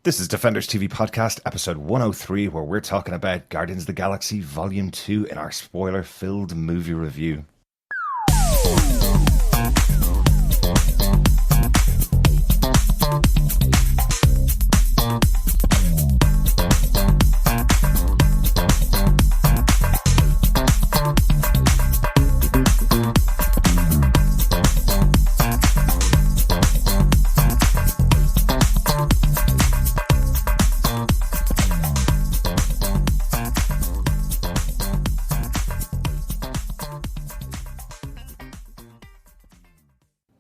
This is Defenders TV Podcast, episode 103, where we're talking about Guardians of the Galaxy Volume 2 in our spoiler-filled movie review.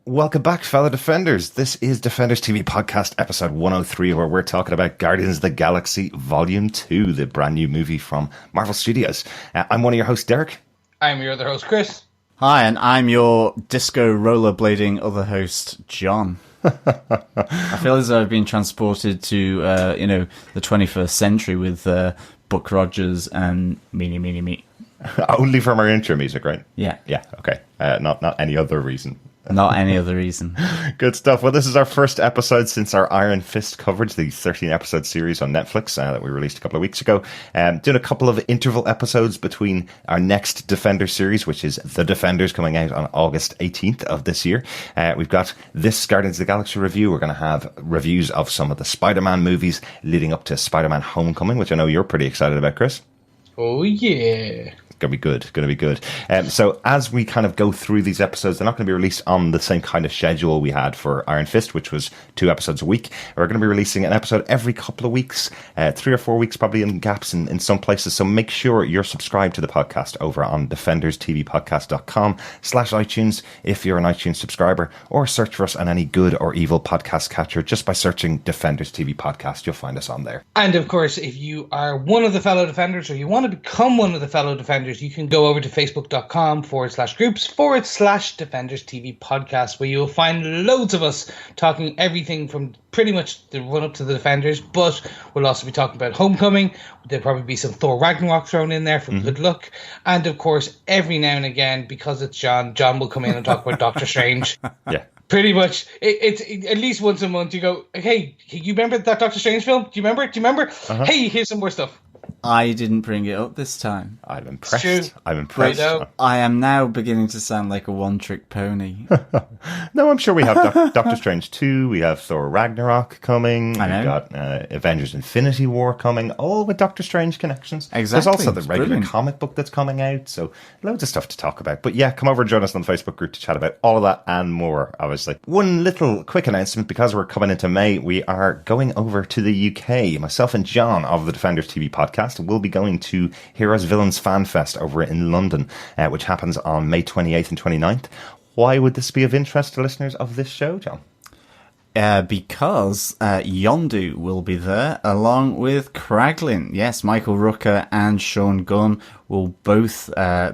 Welcome back, fellow Defenders. This is Defenders TV Podcast, episode 103, where we're talking about Guardians of the Galaxy Volume 2, the brand new movie from Marvel Studios. I'm one of your hosts, Derek. I'm your other host, Chris. Hi, and I'm your disco rollerblading other host, John. I feel as though I've been transported to, the 21st century with Buck Rogers and Me. Only from our intro music, right? Yeah. Yeah, okay. Not any other reason. Not any other reason. Good stuff. Well, this is our first episode since our Iron Fist coverage, the 13-episode series on Netflix that we released a couple of weeks ago. Doing a couple of interval episodes between our next Defender series, which is The Defenders, coming out on August 18th of this year. We've got this Guardians of the Galaxy review. We're going to have reviews of some of the Spider-Man movies leading up to Spider-Man Homecoming, which I know you're pretty excited about, Chris. Oh, yeah. Going to be good. So as we kind of go through these episodes, they're not going to be released on the same kind of schedule we had for Iron Fist, which was 2 episodes a week. We're going to be releasing an episode every couple of weeks, 3 or 4 weeks probably in gaps in some places. So make sure you're subscribed to the podcast over on defenderstvpodcast.com/iTunes if you're an iTunes subscriber, or search for us on any good or evil podcast catcher just by searching Defenders TV Podcast. You'll find us on there. And of course, if you are one of the fellow Defenders or you want to become one of the fellow Defenders, you can go over to facebook.com/groups/Defenders TV Podcast, where you'll find loads of us talking everything from pretty much the run up to the Defenders, but we'll also be talking about Homecoming. There'll probably be some Thor Ragnarok thrown in there for good luck. And of course, every now and again, because it's John will come in and talk about Doctor Strange. Yeah. Pretty much, it's at least once a month you go, hey, you remember that Doctor Strange film? Do you remember? Uh-huh. Hey, here's some more stuff. I didn't bring it up this time. I'm impressed. I am now beginning to sound like a one-trick pony. No, I'm sure we have Doctor Strange 2, we have Thor Ragnarok coming, I know. We've got Avengers Infinity War coming, all with Doctor Strange connections. Exactly. There's also the It's regular brilliant comic book that's coming out, so loads of stuff to talk about. But yeah, come over and join us on the Facebook group to chat about all of that and more, obviously. One little quick announcement, because we're coming into May, we are going over to the UK. Myself and John of the Defenders TV Podcast will be going to Heroes Villains Fan Fest over in London, which happens on May 28th and 29th. Why would this be of interest to listeners of this show, John? Because Yondu will be there along with Kraglin. Yes, Michael Rooker and Sean Gunn will both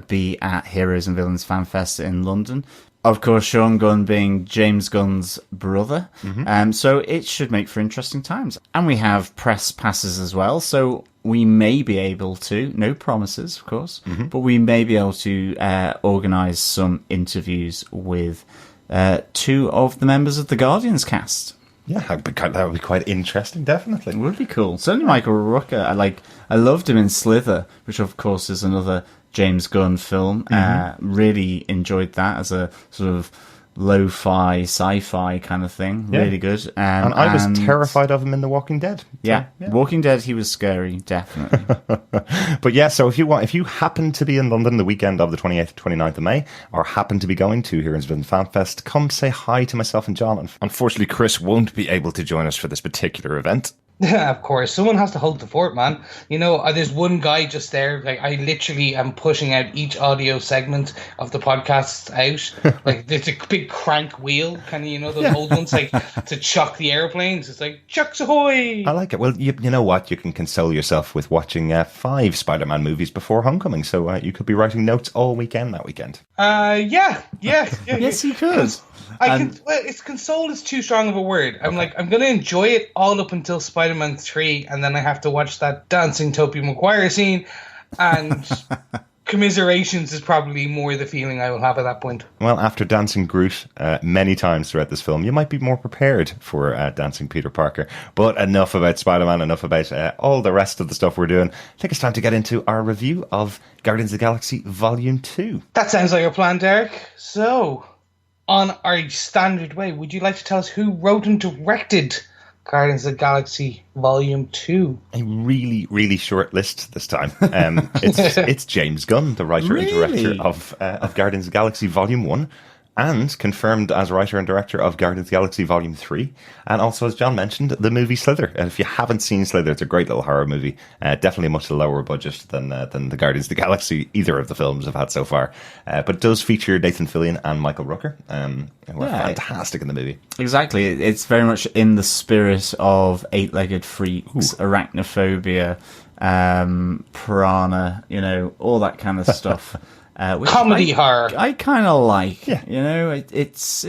be at Heroes and Villains Fan Fest in London. Of course, Sean Gunn being James Gunn's brother. Mm-hmm. So it should make for interesting times. And we have press passes as well, so we may be able to, no promises, of course, but we may be able to organise some interviews with 2 of the members of the Guardians cast. Yeah, that would be quite interesting, definitely. It would be cool. Certainly Michael Rooker. I loved him in Slither, which of course is another James Gunn film. Really enjoyed that as a sort of lo-fi, sci-fi kind of thing. Yeah. Really good. And I was terrified of him in The Walking Dead. Yeah, Walking Dead, he was scary, definitely. But yeah, so if you happen to be in London the weekend of the 28th to 29th of May, or happen to be going to Heroes Villains Fan Fest, come say hi to myself and John. Unfortunately, Chris won't be able to join us for this particular event. Of course, someone has to hold the fort, man. You know, there's one guy just there. Like, I literally am pushing out each audio segment of the podcast out. Like, there's a big crank wheel, kind of, those old ones, like, to chuck the airplanes. It's like, chucks ahoy! I like it. Well, you know what? You can console yourself with watching 5 Spider-Man movies before Homecoming, so you could be writing notes all weekend that weekend. Yeah. Yes, you could. It's console is too strong of a word. I'm going to enjoy it all up until Spider-Man 3, and then I have to watch that dancing Tobey Maguire scene, and commiserations is probably more the feeling I will have at that point. Well, after dancing Groot many times throughout this film, you might be more prepared for dancing Peter Parker. But enough about Spider-Man, enough about all the rest of the stuff we're doing. I think it's time to get into our review of Guardians of the Galaxy Volume 2. That sounds like a plan, Derek. So, on our standard way, would you like to tell us who wrote and directed Guardians of the Galaxy Volume 2? A really, really short list this time. It's James Gunn, the writer and director of Guardians of the Galaxy Volume 1, and confirmed as writer and director of Guardians of the Galaxy Volume 3, and also, as John mentioned, the movie Slither. And if you haven't seen Slither, it's a great little horror movie. Definitely a much lower budget than the Guardians of the Galaxy either of the films have had so far. But it does feature Nathan Fillion and Michael Rooker, who are fantastic in the movie. Exactly. It's very much in the spirit of Eight-Legged Freaks, Arachnophobia, Piranha, all that kind of stuff. Comedy horror. I kind of like. Yeah. It's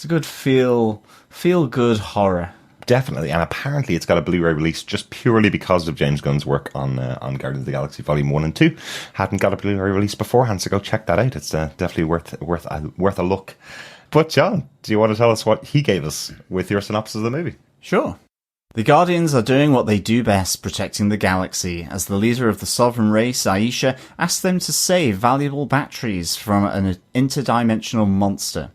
a good feel good horror. Definitely, and apparently it's got a Blu-ray release just purely because of James Gunn's work on Guardians of the Galaxy Volume 1 and 2. Hadn't got a Blu-ray release beforehand, so go check that out. It's definitely worth a look. But John, do you want to tell us what he gave us with your synopsis of the movie? Sure. The Guardians are doing what they do best, protecting the galaxy, as the leader of the sovereign race, Aisha, asks them to save valuable batteries from an interdimensional monster.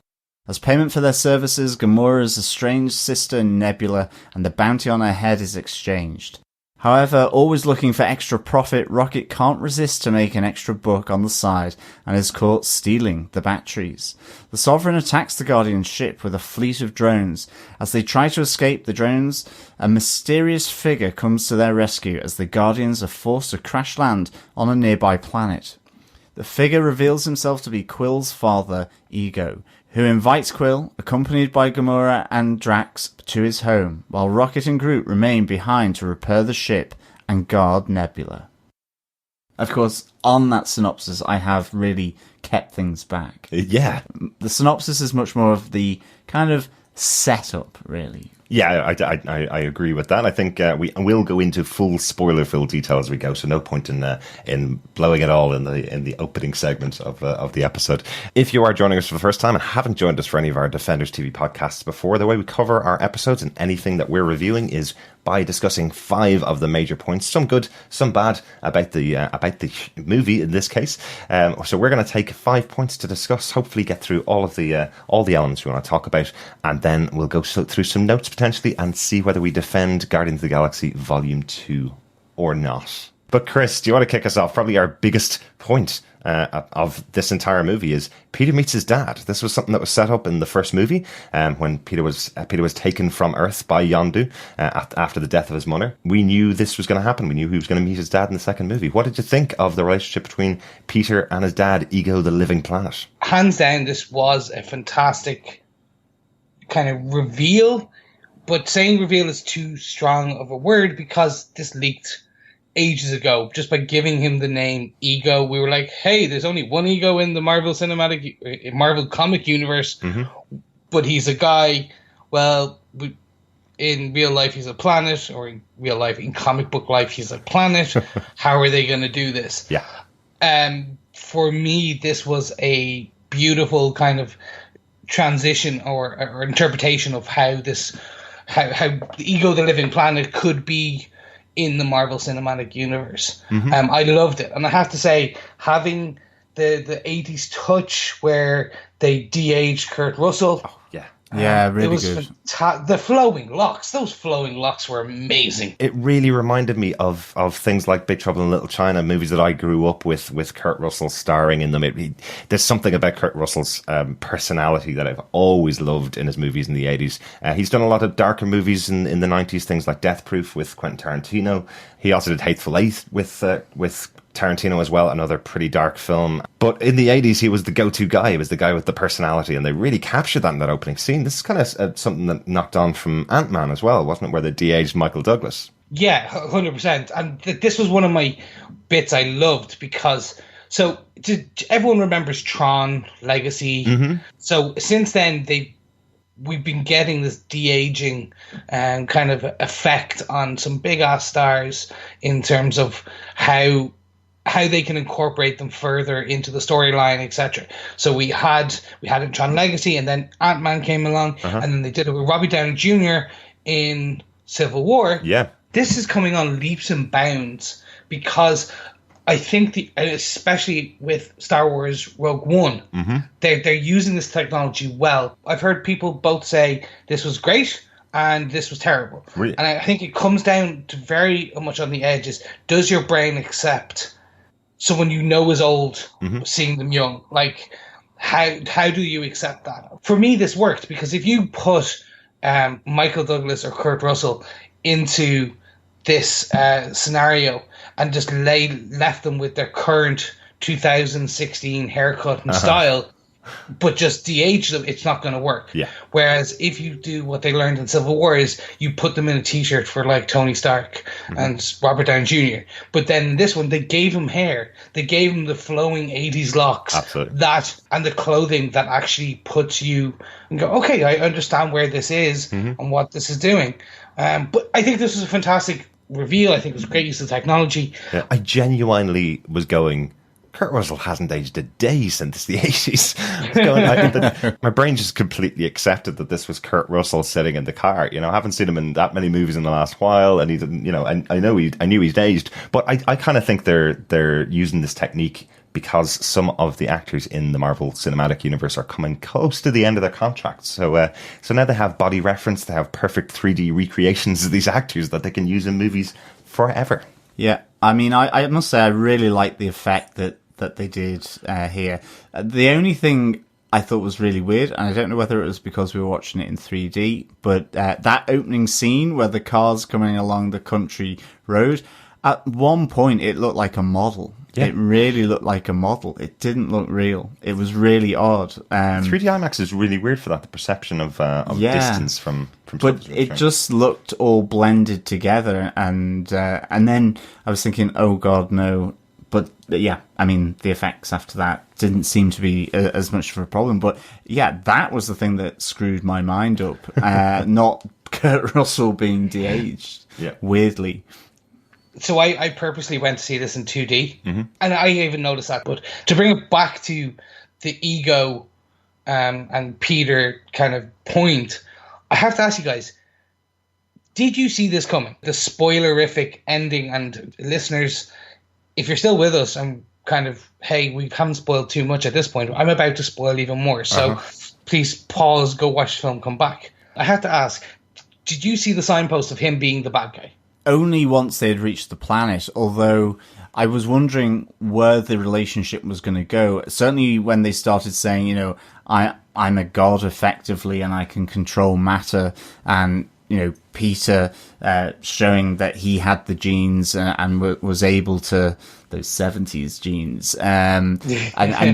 As payment for their services, Gamora's estranged sister, Nebula, and the bounty on her head is exchanged. However, always looking for extra profit, Rocket can't resist to make an extra buck on the side and is caught stealing the batteries. The Sovereign attacks the Guardian ship with a fleet of drones. As they try to escape the drones, a mysterious figure comes to their rescue as the Guardians are forced to crash land on a nearby planet. The figure reveals himself to be Quill's father, Ego, who invites Quill, accompanied by Gamora and Drax, to his home, while Rocket and Groot remain behind to repair the ship and guard Nebula. Of course, on that synopsis, I have really kept things back. Yeah. The synopsis is much more of the kind of setup, really. Yeah, I agree with that. I think we will go into full spoiler-filled detail as we go, so no point in blowing it all in the opening segment of the episode. If you are joining us for the first time and haven't joined us for any of our Defenders TV podcasts before, the way we cover our episodes and anything that we're reviewing is by discussing 5 of the major points, some good, some bad, about the movie in this case. So we're going to take 5 points to discuss, hopefully get through all the elements we want to talk about, and then we'll go through some notes potentially and see whether we defend Guardians of the Galaxy Volume 2 or not. But Chris, do you want to kick us off? Probably our biggest point of this entire movie is Peter meets his dad. This was something that was set up in the first movie when Peter was taken from Earth by Yondu after the death of his mother. We knew this was going to happen. We knew he was going to meet his dad in the second movie. What did you think of the relationship between Peter and his dad, Ego the Living Planet? Hands down, this was a fantastic kind of reveal, but saying reveal is too strong of a word because this leaked ages ago. Just by giving him the name Ego, we were like, hey, there's only one Ego in the Marvel comic universe, but he's a guy. Well, in real life he's a planet, or in real life, in comic book life, he's a planet. How are they going to do this? Yeah. For me, this was a beautiful kind of transition or interpretation of how Ego the Living Planet could be in the Marvel Cinematic Universe. I loved it. And I have to say, having the 80s touch where they de-aged Kurt Russell. Oh, yeah. Yeah, really good. The flowing locks, those flowing locks were amazing. It really reminded me of things like Big Trouble in Little China, movies that I grew up with Kurt Russell starring in them. There's something about Kurt Russell's personality that I've always loved in his movies in the 80s. He's done a lot of darker movies in the 90s, things like Death Proof with Quentin Tarantino. He also did Hateful Eight with Tarantino as well, another pretty dark film. But in the 80s, he was the go-to guy. He was the guy with the personality, and they really captured that in that opening scene. This is kind of something that knocked on from Ant-Man as well, wasn't it, where they de-aged Michael Douglas? Yeah, 100%. And this was one of my bits I loved because... So, everyone remembers Tron, Legacy. So, since then, we've been getting this de-aging kind of effect on some big-ass stars in terms of how how they can incorporate them further into the storyline, etc. So we had in Tron Legacy, and then Ant-Man came along, and then they did it with Robbie Downey Jr. in Civil War. Yeah. This is coming on leaps and bounds because I think especially with Star Wars Rogue One, they're using this technology well. I've heard people both say this was great and this was terrible. Really? And I think it comes down to very much on the edges. Does your brain accept someone you know is old, seeing them young? Like, how do you accept that? For me, this worked because if you put Michael Douglas or Kurt Russell into this scenario and just left them with their current 2016 haircut and style, but just de-age them, it's not going to work. Yeah. Whereas if you do what they learned in Civil War is you put them in a t-shirt for like Tony Stark and Robert Downey Jr. But then in this one, they gave him hair. They gave him the flowing 80s locks. Absolutely. That and the clothing that actually puts you and go, okay, I understand where this is and what this is doing. But I think this was a fantastic reveal. I think it was a great use of technology. Yeah, I genuinely was going, Kurt Russell hasn't aged a day since the 80s. My brain just completely accepted that this was Kurt Russell sitting in the car. You know, I haven't seen him in that many movies in the last while, and he didn't, you know, I knew he's aged, but I kind of think they're using this technique because some of the actors in the Marvel Cinematic Universe are coming close to the end of their contracts. So now they have body reference, they have perfect 3D recreations of these actors that they can use in movies forever. Yeah, I mean, I must say I really like the effect that they did here. The only thing I thought was really weird, and I don't know whether it was because we were watching it in 3D, but that opening scene where the car's coming along the country road, at one point it looked like a model. Yeah. It really looked like a model. It didn't look real. It was really odd. 3D IMAX is really weird for that, the perception of distance from but it just looked all blended together, and then I was thinking, oh god, no. But yeah, I mean, the effects after that didn't seem to be as much of a problem. But yeah, that was the thing that screwed my mind up. Not Kurt Russell being de-aged, weirdly. So I purposely went to see this in 2D, and I even noticed that. But to bring it back to the ego and Peter kind of point, I have to ask you guys, did you see this coming? The spoilerific ending, and listeners, if you're still with us, I'm kind of, hey, we haven't spoiled too much at this point. I'm about to spoil even more. So please pause, go watch the film, come back. I have to ask, did you see the signpost of him being the bad guy? Only once they had reached the planet, although I was wondering where the relationship was going to go. Certainly when they started saying, you know, I'm a god effectively and I can control matter, and, you know, Peter showing that he had the genes and was able to, those 70s genes, and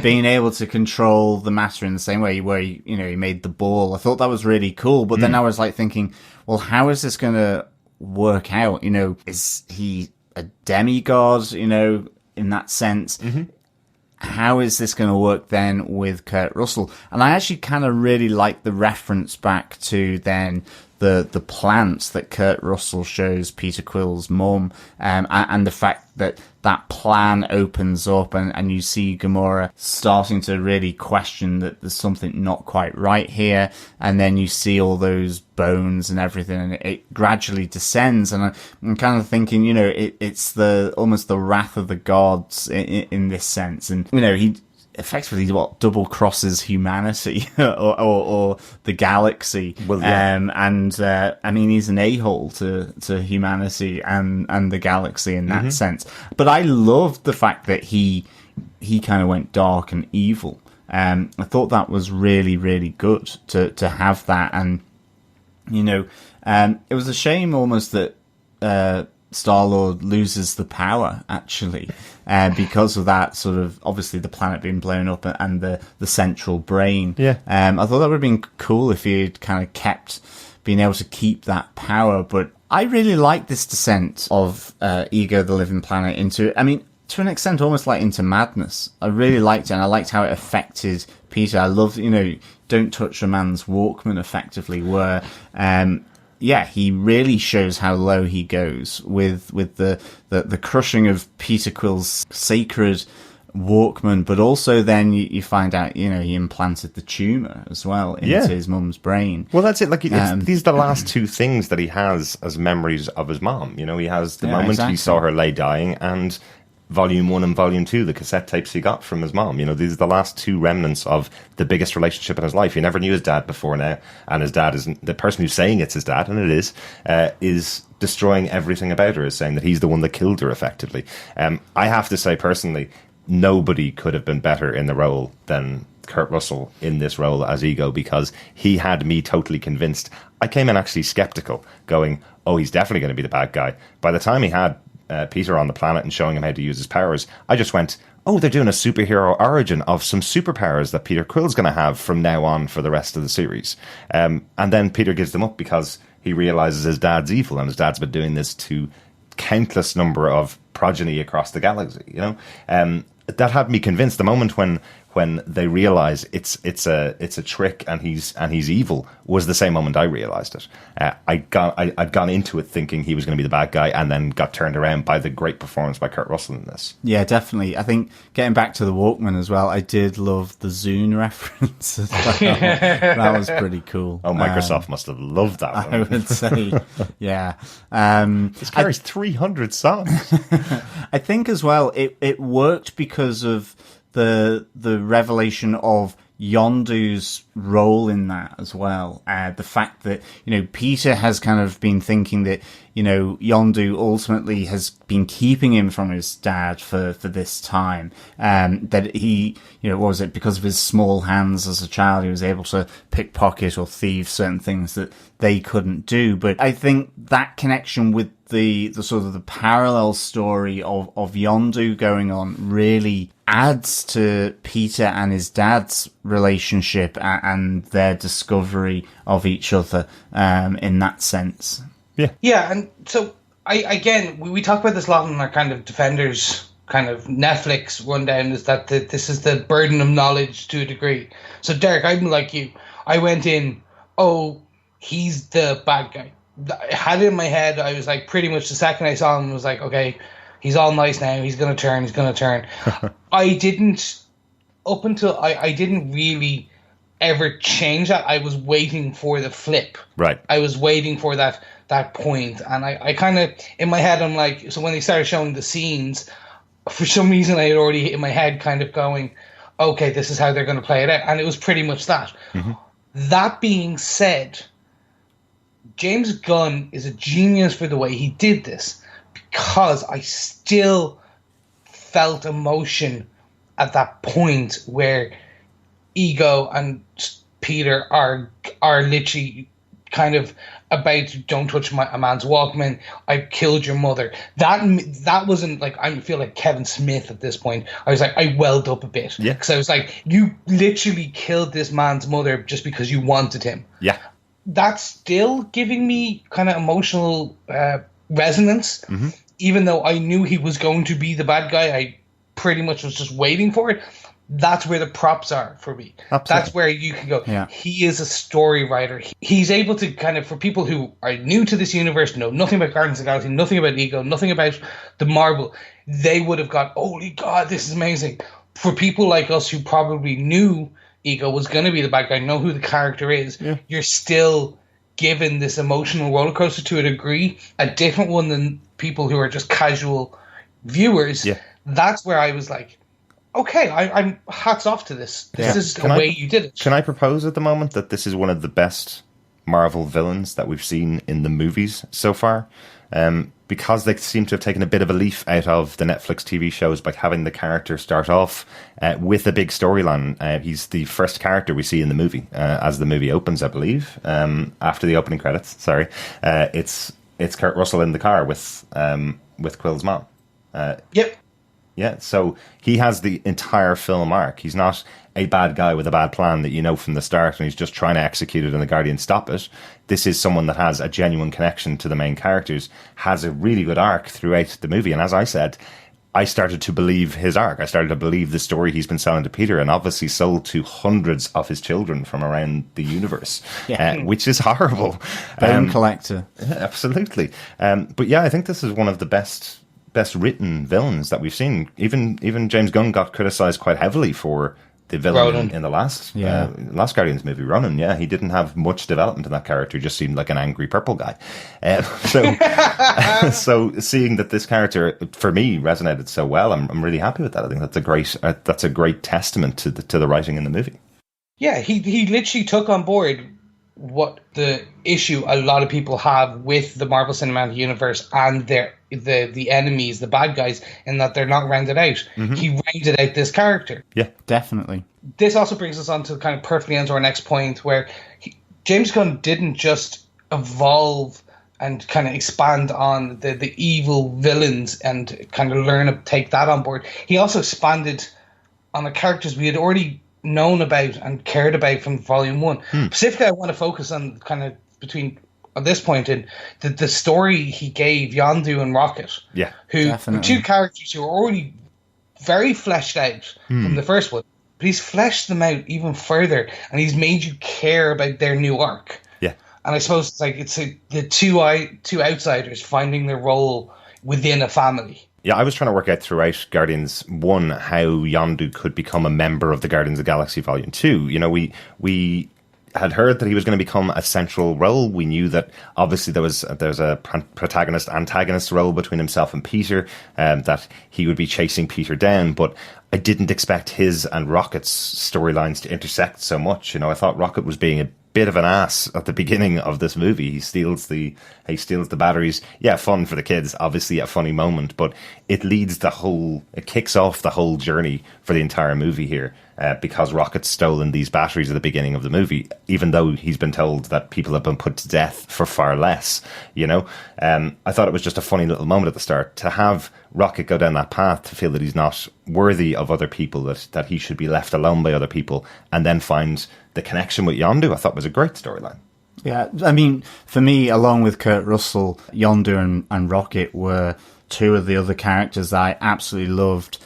being able to control the matter in the same way where, he made the ball. I thought that was really cool, but then I was like thinking, well, how is this going to work out? You know, is he a demigod, you know, in that sense? How is this going to work then with Kurt Russell? And I actually kind of really like the reference back to then the plants that Kurt Russell shows Peter Quill's mum, and the fact that plan opens up and you see Gamora starting to really question that there's something not quite right here, and then you see all those bones and everything, and it gradually descends, and I'm kind of thinking, you know, it's almost the wrath of the gods in this sense, and, you know, he effectively double crosses humanity or the galaxy. Well, yeah. I mean, he's an a-hole to humanity and the galaxy in that sense. But I loved the fact that he kind of went dark and evil. I thought that was really, really good to have that. And, you know, it was a shame almost that Star-Lord loses the power, actually, because of that sort of, obviously, the planet being blown up and the central brain. Yeah. I thought that would have been cool if he had kind of kept being able to keep that power. But I really like this descent of Ego the Living Planet into, I mean, to an extent, almost like into madness. I really liked it, and I liked how it affected Peter. I loved, you know, don't touch a man's Walkman, effectively, where yeah, he really shows how low he goes with the crushing of Peter Quill's sacred Walkman, but also then you find out, he implanted the tumor as well into his mum's brain. Well, that's it. Like, these are the last two things that he has as memories of his mom. He has the moment he saw her lay dying, and Volume 1 and Volume 2, the cassette tapes he got from his mom. These are the last two remnants of the biggest relationship in his life. He never knew his dad before now, and his dad isn't the person who's saying it's his dad, and it is destroying everything about her, is saying that he's the one that killed her, effectively. I have to say, personally, nobody could have been better in the role than Kurt Russell in this role as Ego, because he had me totally convinced. I came in actually skeptical, going, oh, he's definitely going to be the bad guy. By the time he had Peter on the planet and showing him how to use his powers, I just went, oh, they're doing a superhero origin of some superpowers that Peter Quill's going to have from now on for the rest of the series. And then Peter gives them up because he realizes his dad's evil, and his dad's been doing this to countless number of progeny across the galaxy. That had me convinced. The moment when they realize it's a trick and he's evil was the same moment I realized it. I'd gone into it thinking he was going to be the bad guy, and then got turned around by the great performance by Kurt Russell in this. Yeah, definitely. I think getting back to the Walkman as well, I did love the Zune reference as well. That was pretty cool. Oh, Microsoft must have loved that one. I would say, yeah. This carries 300 songs. I think as well, it worked because of the revelation of Yondu's role in that as well. The fact that, Peter has kind of been thinking that, Yondu ultimately has been keeping him from his dad for this time. That he, what was it? Because of his small hands as a child, he was able to pickpocket or thieve certain things that they couldn't do. But I think that connection with the sort of the parallel story of Yondu going on really adds to Peter and his dad's relationship and their discovery of each other in that sense. Yeah, and so we talk about this a lot in our kind of Defenders kind of Netflix rundown, is that this is the burden of knowledge to a degree. So Derek, I'm like you. I went in, oh, he's the bad guy. I had it in my head. I was like, pretty much the second I saw him, I was like, okay, he's all nice now. He's going to turn. I didn't, up until I didn't really ever change that. I was waiting for the flip. Right. I was waiting for that point. And I kind of, in my head, I'm like, so when they started showing the scenes, for some reason I had already in my head kind of going, okay, this is how they're going to play it out. And it was pretty much that. Mm-hmm. That being said, James Gunn is a genius for the way he did this, because I still felt emotion at that point where Ego and Peter are literally kind of about, don't touch a man's Walkman, I killed your mother. That wasn't like, I feel like Kevin Smith at this point. I was like, I welled up a bit. Yeah. Because I was like, you literally killed this man's mother just because you wanted him. Yeah. That's still giving me kind of emotional resonance. Mm-hmm. Even though I knew he was going to be the bad guy, I pretty much was just waiting for it. That's where the props are for me. Absolutely. That's where you can go. Yeah. He is a story writer. He's able to kind of, for people who are new to this universe, know nothing about Guardians of the Galaxy, nothing about Ego, nothing about the Marvel, they would have got, holy God, this is amazing. For people like us who probably knew Ego was going to be the bad guy, know who the character is, you're still given this emotional roller coaster to a degree, a different one than people who are just casual viewers. Yeah. That's where I was like, okay, I'm hats off to this. This is the way you did it. Can I propose at the moment that this is one of the best Marvel villains that we've seen in the movies so far? Because they seem to have taken a bit of a leaf out of the Netflix TV shows by having the character start off with a big storyline. He's the first character we see in the movie as the movie opens, I believe, after the opening credits. Sorry, it's Kurt Russell in the car with Quill's mom. Yep. Yeah, so he has the entire film arc. He's not a bad guy with a bad plan that you know from the start and he's just trying to execute it and the Guardians stop it. This is someone that has a genuine connection to the main characters, has a really good arc throughout the movie. And as I said, I started to believe his arc. I started to believe the story he's been selling to Peter, and obviously sold to hundreds of his children from around the universe, which is horrible. Bone collector. Yeah, absolutely. But yeah, I think this is one of the best written villains that we've seen. Even James Gunn got criticized quite heavily for the villain in the last Guardians movie, Ronan. Yeah, he didn't have much development in that character. He just seemed like an angry purple guy. So seeing that this character, for me, resonated so well, I'm really happy with that. I think that's a great testament to the writing in the movie. Yeah, he literally took on board what the issue a lot of people have with the Marvel Cinematic Universe and the enemies, the bad guys, in that they're not rounded out. Mm-hmm. He rounded out this character. Yeah, definitely. This also brings us on to kind of perfectly into our next point, where James Gunn didn't just evolve and kind of expand on the evil villains and kind of take that on board. He also expanded on the characters we had already known about and cared about from Volume 1. Specifically, I want to focus on kind of at this point in the story he gave Yondu and Rocket, who were two characters who were already very fleshed out from the first one, but he's fleshed them out even further, and he's made you care about their new arc. Yeah, and I suppose it's the two outsiders finding their role within a family. Yeah, I was trying to work out throughout Guardians 1 how Yondu could become a member of the Guardians of the Galaxy Volume 2. You know, we had heard that he was going to become a central role. We knew that obviously there was a protagonist-antagonist role between himself and Peter, that he would be chasing Peter down, but I didn't expect his and Rocket's storylines to intersect so much. You know, I thought Rocket was being a bit of an ass at the beginning of this movie. He steals the batteries. Yeah, fun for the kids, obviously a funny moment, but it kicks off the whole journey for the entire movie here, because Rocket's stolen these batteries at the beginning of the movie, even though he's been told that people have been put to death for far less, you know. I thought it was just a funny little moment at the start to have Rocket go down that path, to feel that he's not worthy of other people, that he should be left alone by other people, and then find the connection with Yondu. I thought was a great storyline. Yeah, I mean, for me, along with Kurt Russell, Yondu and Rocket were two of the other characters that I absolutely loved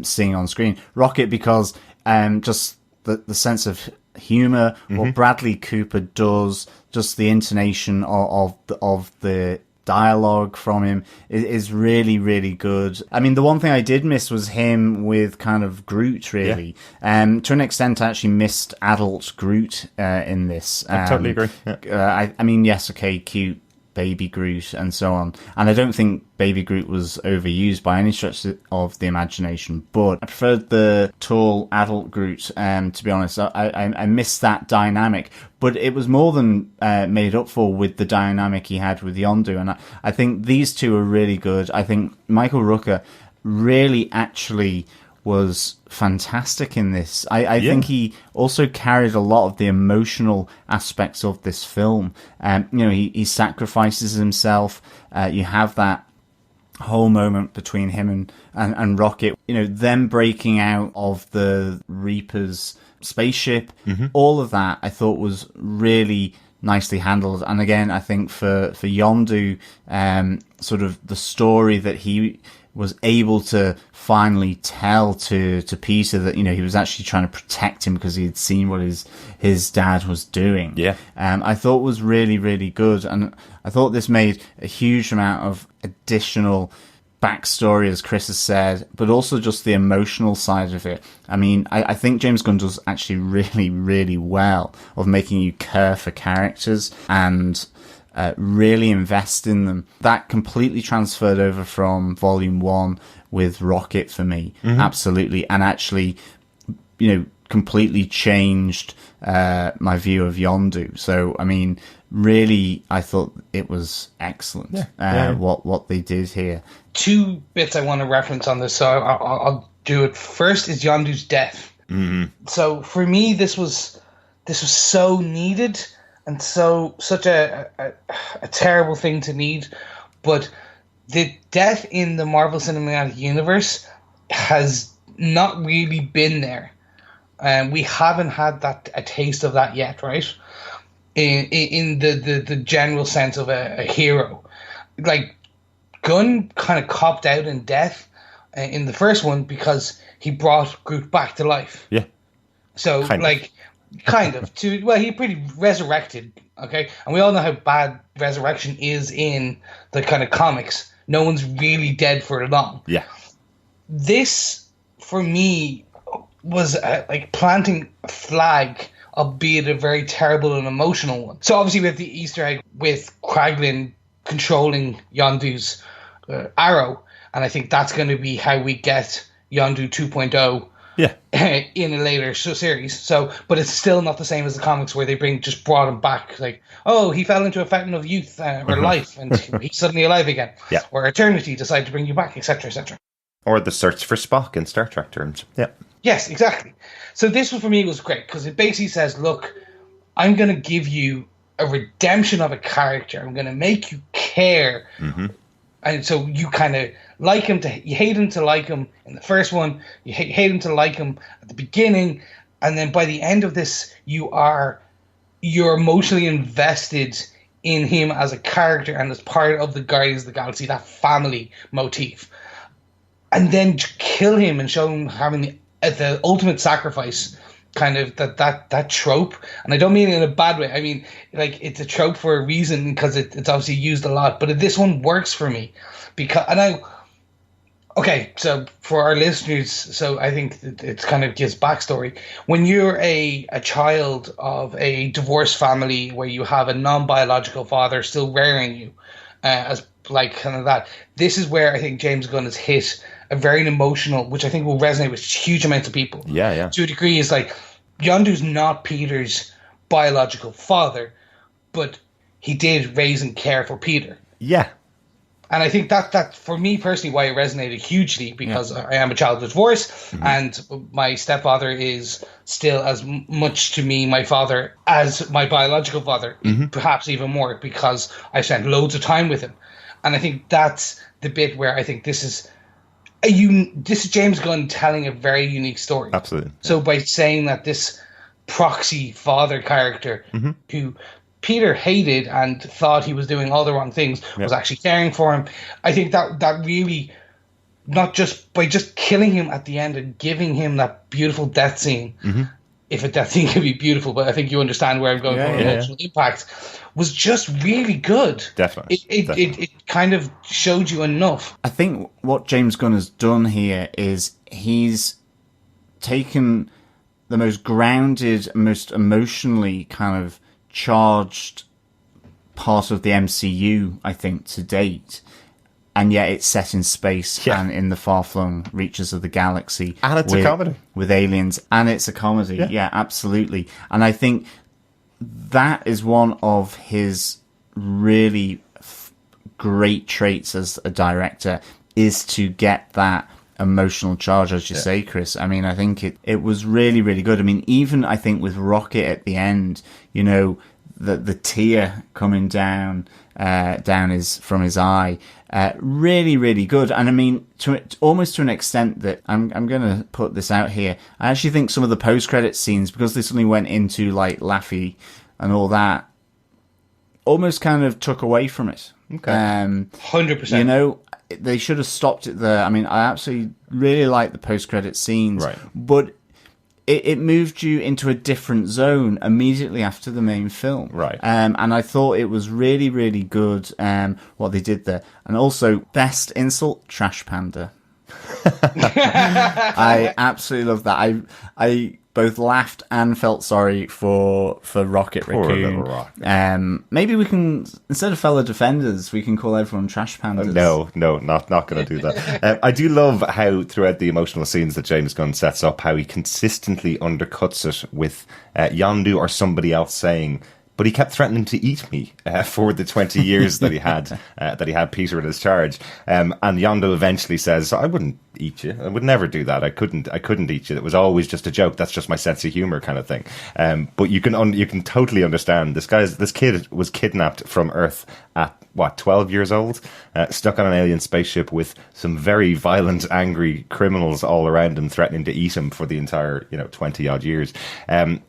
seeing on screen. Rocket because just the sense of humour, what Bradley Cooper does, just the intonation of the dialogue from him is really, really good. I mean, the one thing I did miss was him with kind of Groot, really. To an extent, I actually missed adult Groot in this. I totally agree. Yeah. I mean, yes, okay, cute baby Groot and so on. And I don't think baby Groot was overused by any stretch of the imagination, but I preferred the tall adult Groot, to be honest. I missed that dynamic, but it was more than made up for with the dynamic he had with Yondu, and I think these two are really good. I think Michael Rooker really actually was fantastic in this. I think he also carried a lot of the emotional aspects of this film. You know, he sacrifices himself. You have that whole moment between him and Rocket. You know, them breaking out of the Reaper's spaceship. All of that I thought was really nicely handled. And again, I think for Yondu, sort of the story that he was able to finally tell to Peter, that, you know, he was actually trying to protect him because he had seen what his dad was doing. Yeah. I thought was really, really good. And I thought this made a huge amount of additional backstory, as Chris has said, but also just the emotional side of it. I mean, I think James Gunn does actually really, really well of making you care for characters and really invest in them. That completely transferred over from Volume 1 with Rocket for me. Absolutely. And actually, you know, completely changed my view of Yondu. So, I mean, really, I thought it was excellent what they did here. Two bits I want to reference on this, so I'll do it. First is Yondu's death. So for me, this was so needed. And such a terrible thing to need. But the death in the Marvel Cinematic Universe has not really been there. We haven't had a taste of that yet, right? In the general sense of a hero. Like, Gunn kind of copped out in death, in the first one because he brought Groot back to life. Yeah. So, Kind of. he pretty resurrected, okay? And we all know how bad resurrection is in the kind of comics. No one's really dead for long. Yeah. This, for me, was like planting a flag, albeit a very terrible and emotional one. So obviously we have the Easter egg with Kraglin controlling Yondu's arrow, and I think that's going to be how we get Yondu 2.0 in a later series. So, but it's still not the same as the comics where they brought him back. Like, oh, he fell into a fountain of youth or life, and he's suddenly alive again. Yeah. Or eternity decided to bring you back, etc., etc. Or the search for Spock in Star Trek terms. Yeah. Yes, exactly. So this one for me was great because it basically says, look, I'm going to give you a redemption of a character. I'm going to make you care. Mm-hmm. And so you kind of like him you hate him to like him in the first one. You hate him to like him at the beginning. And then by the end of this, you're emotionally invested in him as a character and as part of the Guardians of the Galaxy, that family motif. And then to kill him and show him having the ultimate sacrifice, kind of that trope. And I don't mean it in a bad way. I mean, like, it's a trope for a reason because it's obviously used a lot. But this one works for me so for our listeners, so I think it kind of gives backstory. When you're a child of a divorced family where you have a non-biological father still rearing you, as like kind of that, this is where I think James Gunn has hit a very emotional, which I think will resonate with huge amounts of people. Yeah. To a degree, is like, Yondu's not Peter's biological father, but he did raise and care for Peter. Yeah. And I think that for me personally, why it resonated hugely, because I am a child of divorce, and my stepfather is still as much to me my father as my biological father, perhaps even more, because I spent loads of time with him. And I think that's the bit where I think this is James Gunn telling a very unique story. Absolutely. Yeah. So by saying that this proxy father character who Peter hated and thought he was doing all the wrong things was actually caring for him, I think that really, not just by just killing him at the end and giving him that beautiful death scene, if a death scene can be beautiful, but I think you understand where I'm going from, emotional impact, was just really good. Definitely. It kind of showed you enough. I think what James Gunn has done here is he's taken the most grounded, most emotionally kind of charged part of the MCU, I think, to date, and yet it's set in space and in the far-flung reaches of the galaxy. And it's a comedy. With aliens, and it's a comedy. Yeah, absolutely. And I think that is one of his really great traits as a director, is to get that emotional charge, as you say, Chris. I mean, I think it was really, really good. I mean, even I think with Rocket at the end, you know, the tear coming down from his eye, really, really good. And I mean, almost to an extent that I'm going to put this out here. I actually think some of the post-credit scenes, because they suddenly went into like Laffy and all that, almost kind of took away from it. Okay. 100%. You know, they should have stopped it there. I mean, I absolutely really like the post-credit scenes, right, but it moved you into a different zone immediately after the main film. Right. And I thought it was really, really good what they did there. And also, best insult, Trash Panda. I absolutely love that. I both laughed and felt sorry for Rocket Raccoon. Rocket. Maybe we can, instead of fellow defenders, we can call everyone Trash Pandas. No, not going to do that. I do love how throughout the emotional scenes that James Gunn sets up, how he consistently undercuts it with Yondu or somebody else saying, but he kept threatening to eat me for the 20 years that he had Peter in his charge. And Yondu eventually says, I wouldn't eat you. I would never do that. I couldn't eat you. It was always just a joke. That's just my sense of humor, kind of thing. But you can totally understand this kid was kidnapped from Earth at 12 years old, stuck on an alien spaceship with some very violent, angry criminals all around him, threatening to eat him for the entire 20 odd years. You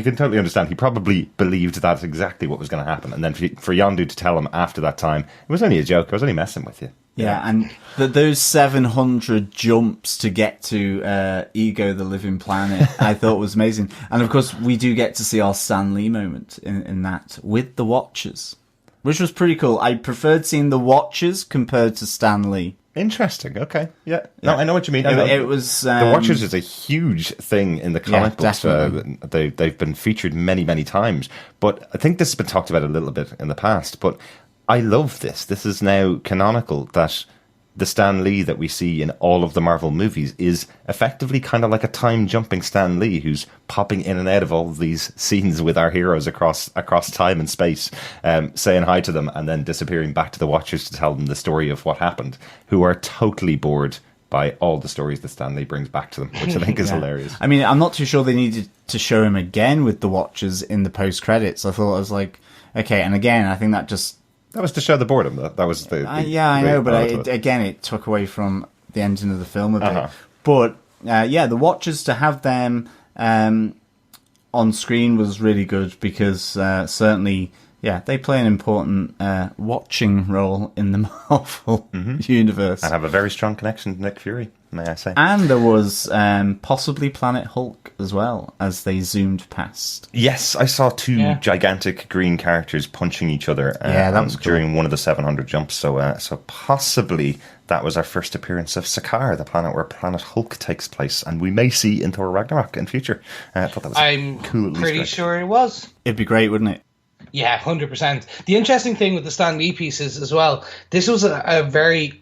can totally understand. He probably believed that's exactly what was going to happen, and then for Yondu to tell him after that time, it was only a joke. I was only messing with you. Yeah, and those 700 jumps to get to Ego, the Living Planet, I thought was amazing. And of course, we do get to see our Stan Lee moment in that with the Watchers, which was pretty cool. I preferred seeing the Watchers compared to Stan Lee. Interesting. Okay. Yeah. No, I know what you mean. It was the Watchers is a huge thing in the comic books. They've been featured many, many times. But I think this has been talked about a little bit in the past. But I love this. This is now canonical that the Stan Lee that we see in all of the Marvel movies is effectively kind of like a time-jumping Stan Lee who's popping in and out of all of these scenes with our heroes across time and space, saying hi to them and then disappearing back to the Watchers to tell them the story of what happened, who are totally bored by all the stories that Stan Lee brings back to them, which I think is hilarious. I mean, I'm not too sure they needed to show him again with the Watchers in the post-credits. I thought it was like, okay, and again, I think that was to show the boredom. That was the I know, but it took away from the ending of the film a bit. But the Watchers, to have them on screen was really good because certainly, they play an important watching role in the Marvel universe. And have a very strong connection to Nick Fury, may I say. And there was possibly Planet Hulk as well, as they zoomed past. Yes, I saw two gigantic green characters punching each other that was cool. during one of the 700 jumps. So possibly that was our first appearance of Sakaar, the planet where Planet Hulk takes place, and we may see in Thor Ragnarok in future. I thought that was I'm pretty sure it was. It'd be great, wouldn't it? Yeah, 100%. The interesting thing with the Stan Lee pieces as well, this was a very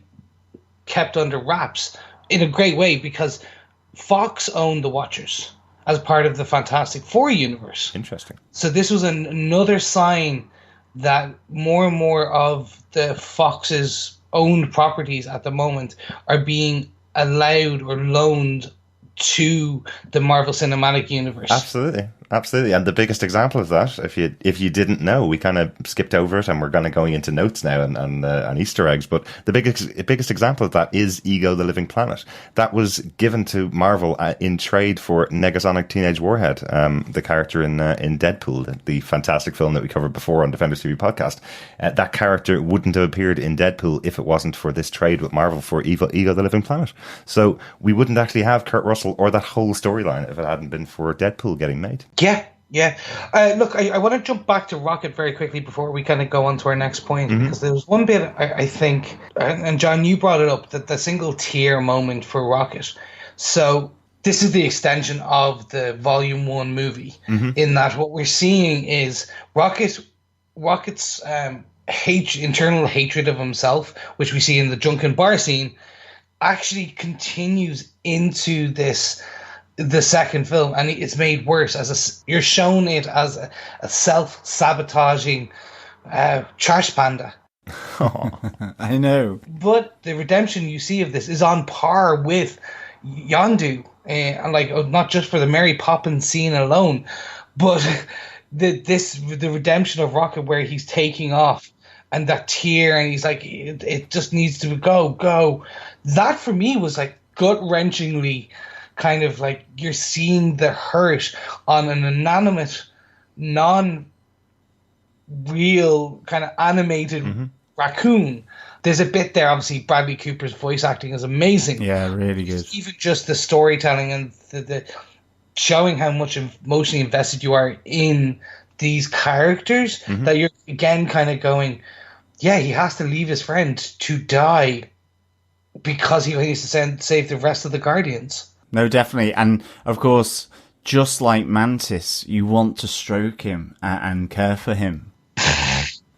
kept under wraps in a great way because Fox owned the Watchers as part of the Fantastic Four universe. Interesting. So this was another sign that more and more of the Fox's owned properties at the moment are being allowed or loaned to the Marvel Cinematic Universe. Absolutely. And the biggest example of that, if you didn't know, we kind of skipped over it and we're kind of going into notes now and Easter eggs, but the biggest example of that is Ego the Living Planet. That was given to Marvel in trade for Negasonic Teenage Warhead, the character in Deadpool, the fantastic film that we covered before on Defenders TV podcast. That character wouldn't have appeared in Deadpool if it wasn't for this trade with Marvel for Ego the Living Planet. So we wouldn't actually have Kurt Russell or that whole storyline if it hadn't been for Deadpool getting made. Yeah. Look, I want to jump back to Rocket very quickly before we kind of go on to our next point, because there was one bit I think, and John, you brought it up, that the single tear moment for Rocket. So this is the extension of the Volume 1 movie, in that what we're seeing is Rocket's internal hatred of himself, which we see in the drunken bar scene, actually continues into the second film, and it's made worse you're shown it as a self-sabotaging trash panda. I know. But the redemption you see of this is on par with Yondu, and not just for the Mary Poppins scene alone, but the redemption of Rocket, where he's taking off and that tear, and he's like, it just needs to go. That for me was like gut-wrenchingly kind of like you're seeing the hurt on an inanimate, non-real kind of animated raccoon. There's a bit there, obviously Bradley Cooper's voice acting is amazing. Yeah, really good. Even just the storytelling and the showing how much emotionally invested you are in these characters, that you're again kind of going, yeah, he has to leave his friend to die because he needs to save the rest of the Guardians. No, definitely. And, of course, just like Mantis, you want to stroke him and care for him.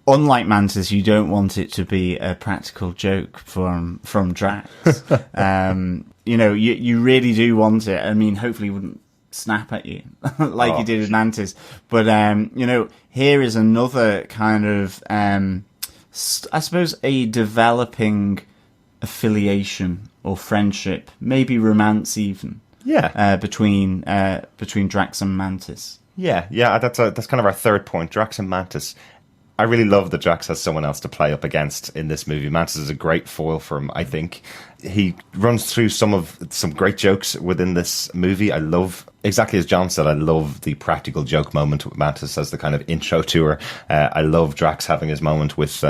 Unlike Mantis, you don't want it to be a practical joke from Drax. You really do want it. I mean, hopefully he wouldn't snap at you like he did with Mantis. But, here is another kind of, I suppose, a developing affiliation or friendship, maybe romance even. Yeah. Between Drax and Mantis. Yeah. That's kind of our third point. Drax and Mantis. I really love that Drax has someone else to play up against in this movie. Mantis is a great foil for him, I think. he runs through some great jokes within this movie. I love, exactly as John said, I love the practical joke moment with Mantis as the kind of intro to her. I love Drax having his moment with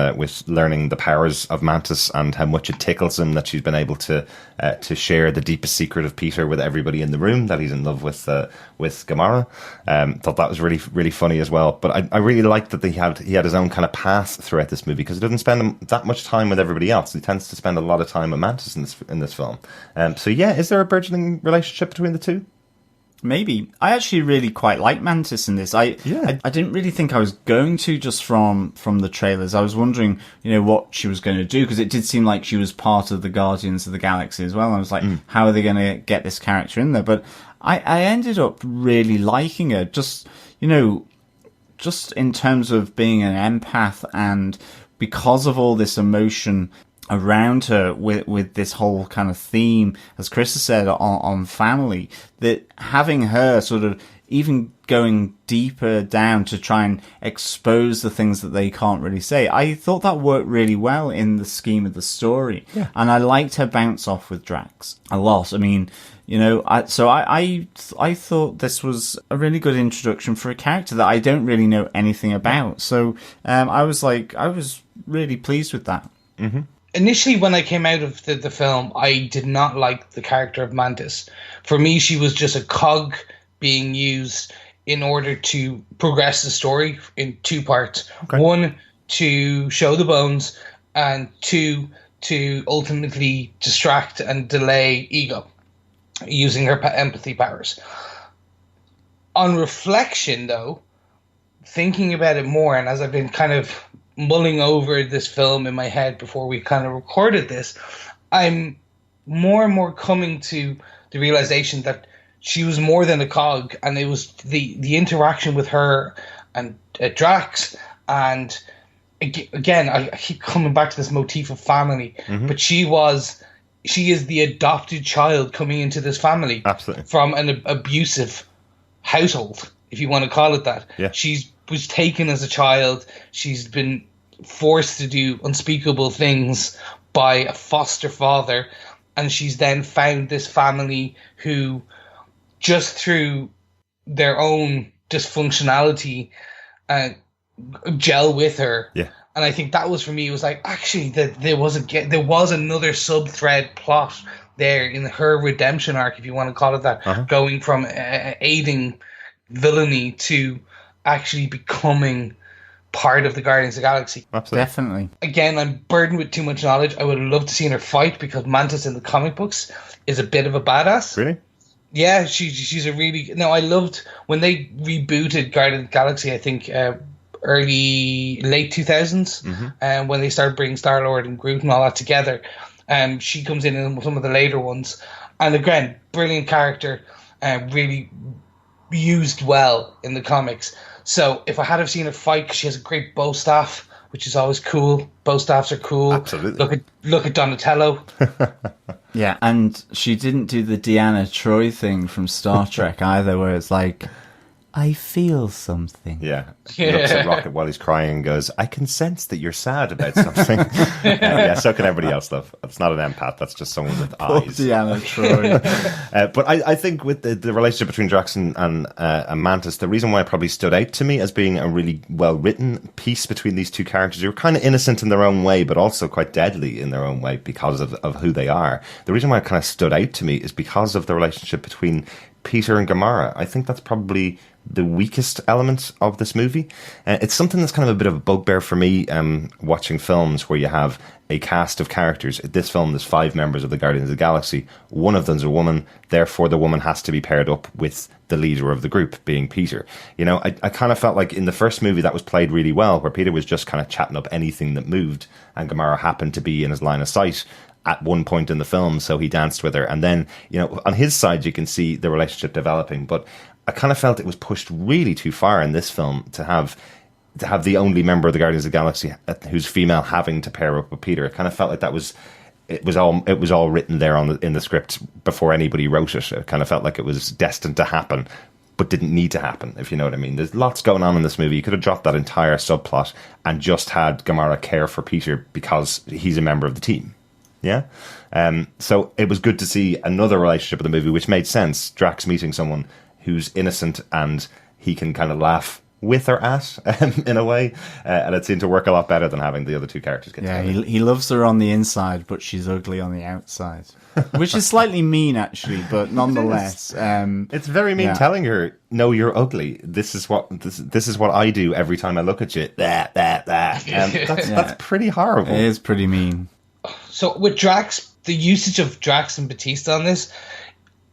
learning the powers of Mantis and how much it tickles him that she's been able to share the deepest secret of Peter with everybody in the room, that he's in love with Gamora. Thought that was really, really funny as well. But I really liked that he had his own kind of path throughout this movie, because he doesn't spend that much time with everybody else. He tends to spend a lot of time with Mantis in this film. So yeah, is there a burgeoning relationship between the two? Maybe. I actually really quite like Mantis in this. I didn't really think I was going to, just from the trailers. I was wondering, what she was going to do, because it did seem like she was part of the Guardians of the Galaxy as well. I was like, how are they going to get this character in there? But I ended up really liking her, just in terms of being an empath, and because of all this emotion around her with this whole kind of theme, as Chris has said, on family, that having her sort of even going deeper down to try and expose the things that they can't really say, I thought that worked really well in the scheme of the story. Yeah. And I liked her bounce off with Drax a lot. I mean, I thought this was a really good introduction for a character that I don't really know anything about. So I was really pleased with that. Mm-hmm. Initially, when I came out of the film, I did not like the character of Mantis. For me, she was just a cog being used in order to progress the story in two parts. Okay. One, to show the bones, and two, to ultimately distract and delay Ego, using her empathy powers. On reflection, though, thinking about it more, and as I've been kind of mulling over this film in my head before we kind of recorded this, I'm more and more coming to the realization that she was more than a cog, and it was the interaction with her and Drax, and again, I keep coming back to this motif of family, but she is the adopted child coming into this family. Absolutely. From an abusive household, if you want to call it that. Yeah. She was taken as a child. She's been forced to do unspeakable things by a foster father, and she's then found this family who, just through their own dysfunctionality, gel with her. Yeah. And I think that was, for me, it was like, actually, there was another sub-thread plot there in her redemption arc, if you want to call it that, going from aiding villainy to actually becoming part of the Guardians of the Galaxy. Absolutely. Definitely. Again, I'm burdened with too much knowledge. I would have loved to see her fight, because Mantis in the comic books is a bit of a badass. Really? Yeah, she's a really... No, I loved when they rebooted Guardians of the Galaxy, I think late 2000s, and when they started bringing Star-Lord and Groot and all that together. She comes in some of the later ones. And again, brilliant character, really used well in the comics. So if I had have seen her fight, because she has a great bow staff, which is always cool. Bow staffs are cool. Absolutely. Look at Donatello. Yeah, and she didn't do the Deanna Troi thing from Star Trek either, where it's like, I feel something. Yeah. He looks at Rocket while he's crying and goes, I can sense that you're sad about something. Yeah, so can everybody else, though. It's not an empath. That's just someone with eyes. Deanna Troi. But I think with the relationship between Drax and Mantis, the reason why it probably stood out to me as being a really well-written piece between these two characters, who are kind of innocent in their own way, but also quite deadly in their own way because of who they are. The reason why it kind of stood out to me is because of the relationship between Peter and Gamora. I think that's probably the weakest element of this movie. It's something that's kind of a bit of a bugbear for me, watching films where you have a cast of characters. In this film, there's 5 members of the Guardians of the Galaxy. One of them's a woman, therefore the woman has to be paired up with the leader of the group, being Peter. I kind of felt like in the first movie that was played really well, where Peter was just kind of chatting up anything that moved, and Gamora happened to be in his line of sight at one point in the film, so he danced with her. And then, on his side, you can see the relationship developing. But I kind of felt it was pushed really too far in this film to have the only member of the Guardians of the Galaxy who's female having to pair up with Peter. It kind of felt like it was all written there in the script before anybody wrote it. It kind of felt like it was destined to happen, but didn't need to happen, if you know what I mean. There's lots going on in this movie. You could have dropped that entire subplot and just had Gamora care for Peter because he's a member of the team. Yeah. So it was good to see another relationship in the movie, which made sense. Drax meeting someone who's innocent and he can kind of laugh with or at, in a way. And it seemed to work a lot better than having the other two characters get together. Yeah, he loves her on the inside, but she's ugly on the outside. Which is slightly mean, actually, but nonetheless. It's very mean telling her, no, you're ugly. This is what I do every time I look at you. That's pretty horrible. It is pretty mean. So with Drax, the usage of Drax and Batista on this,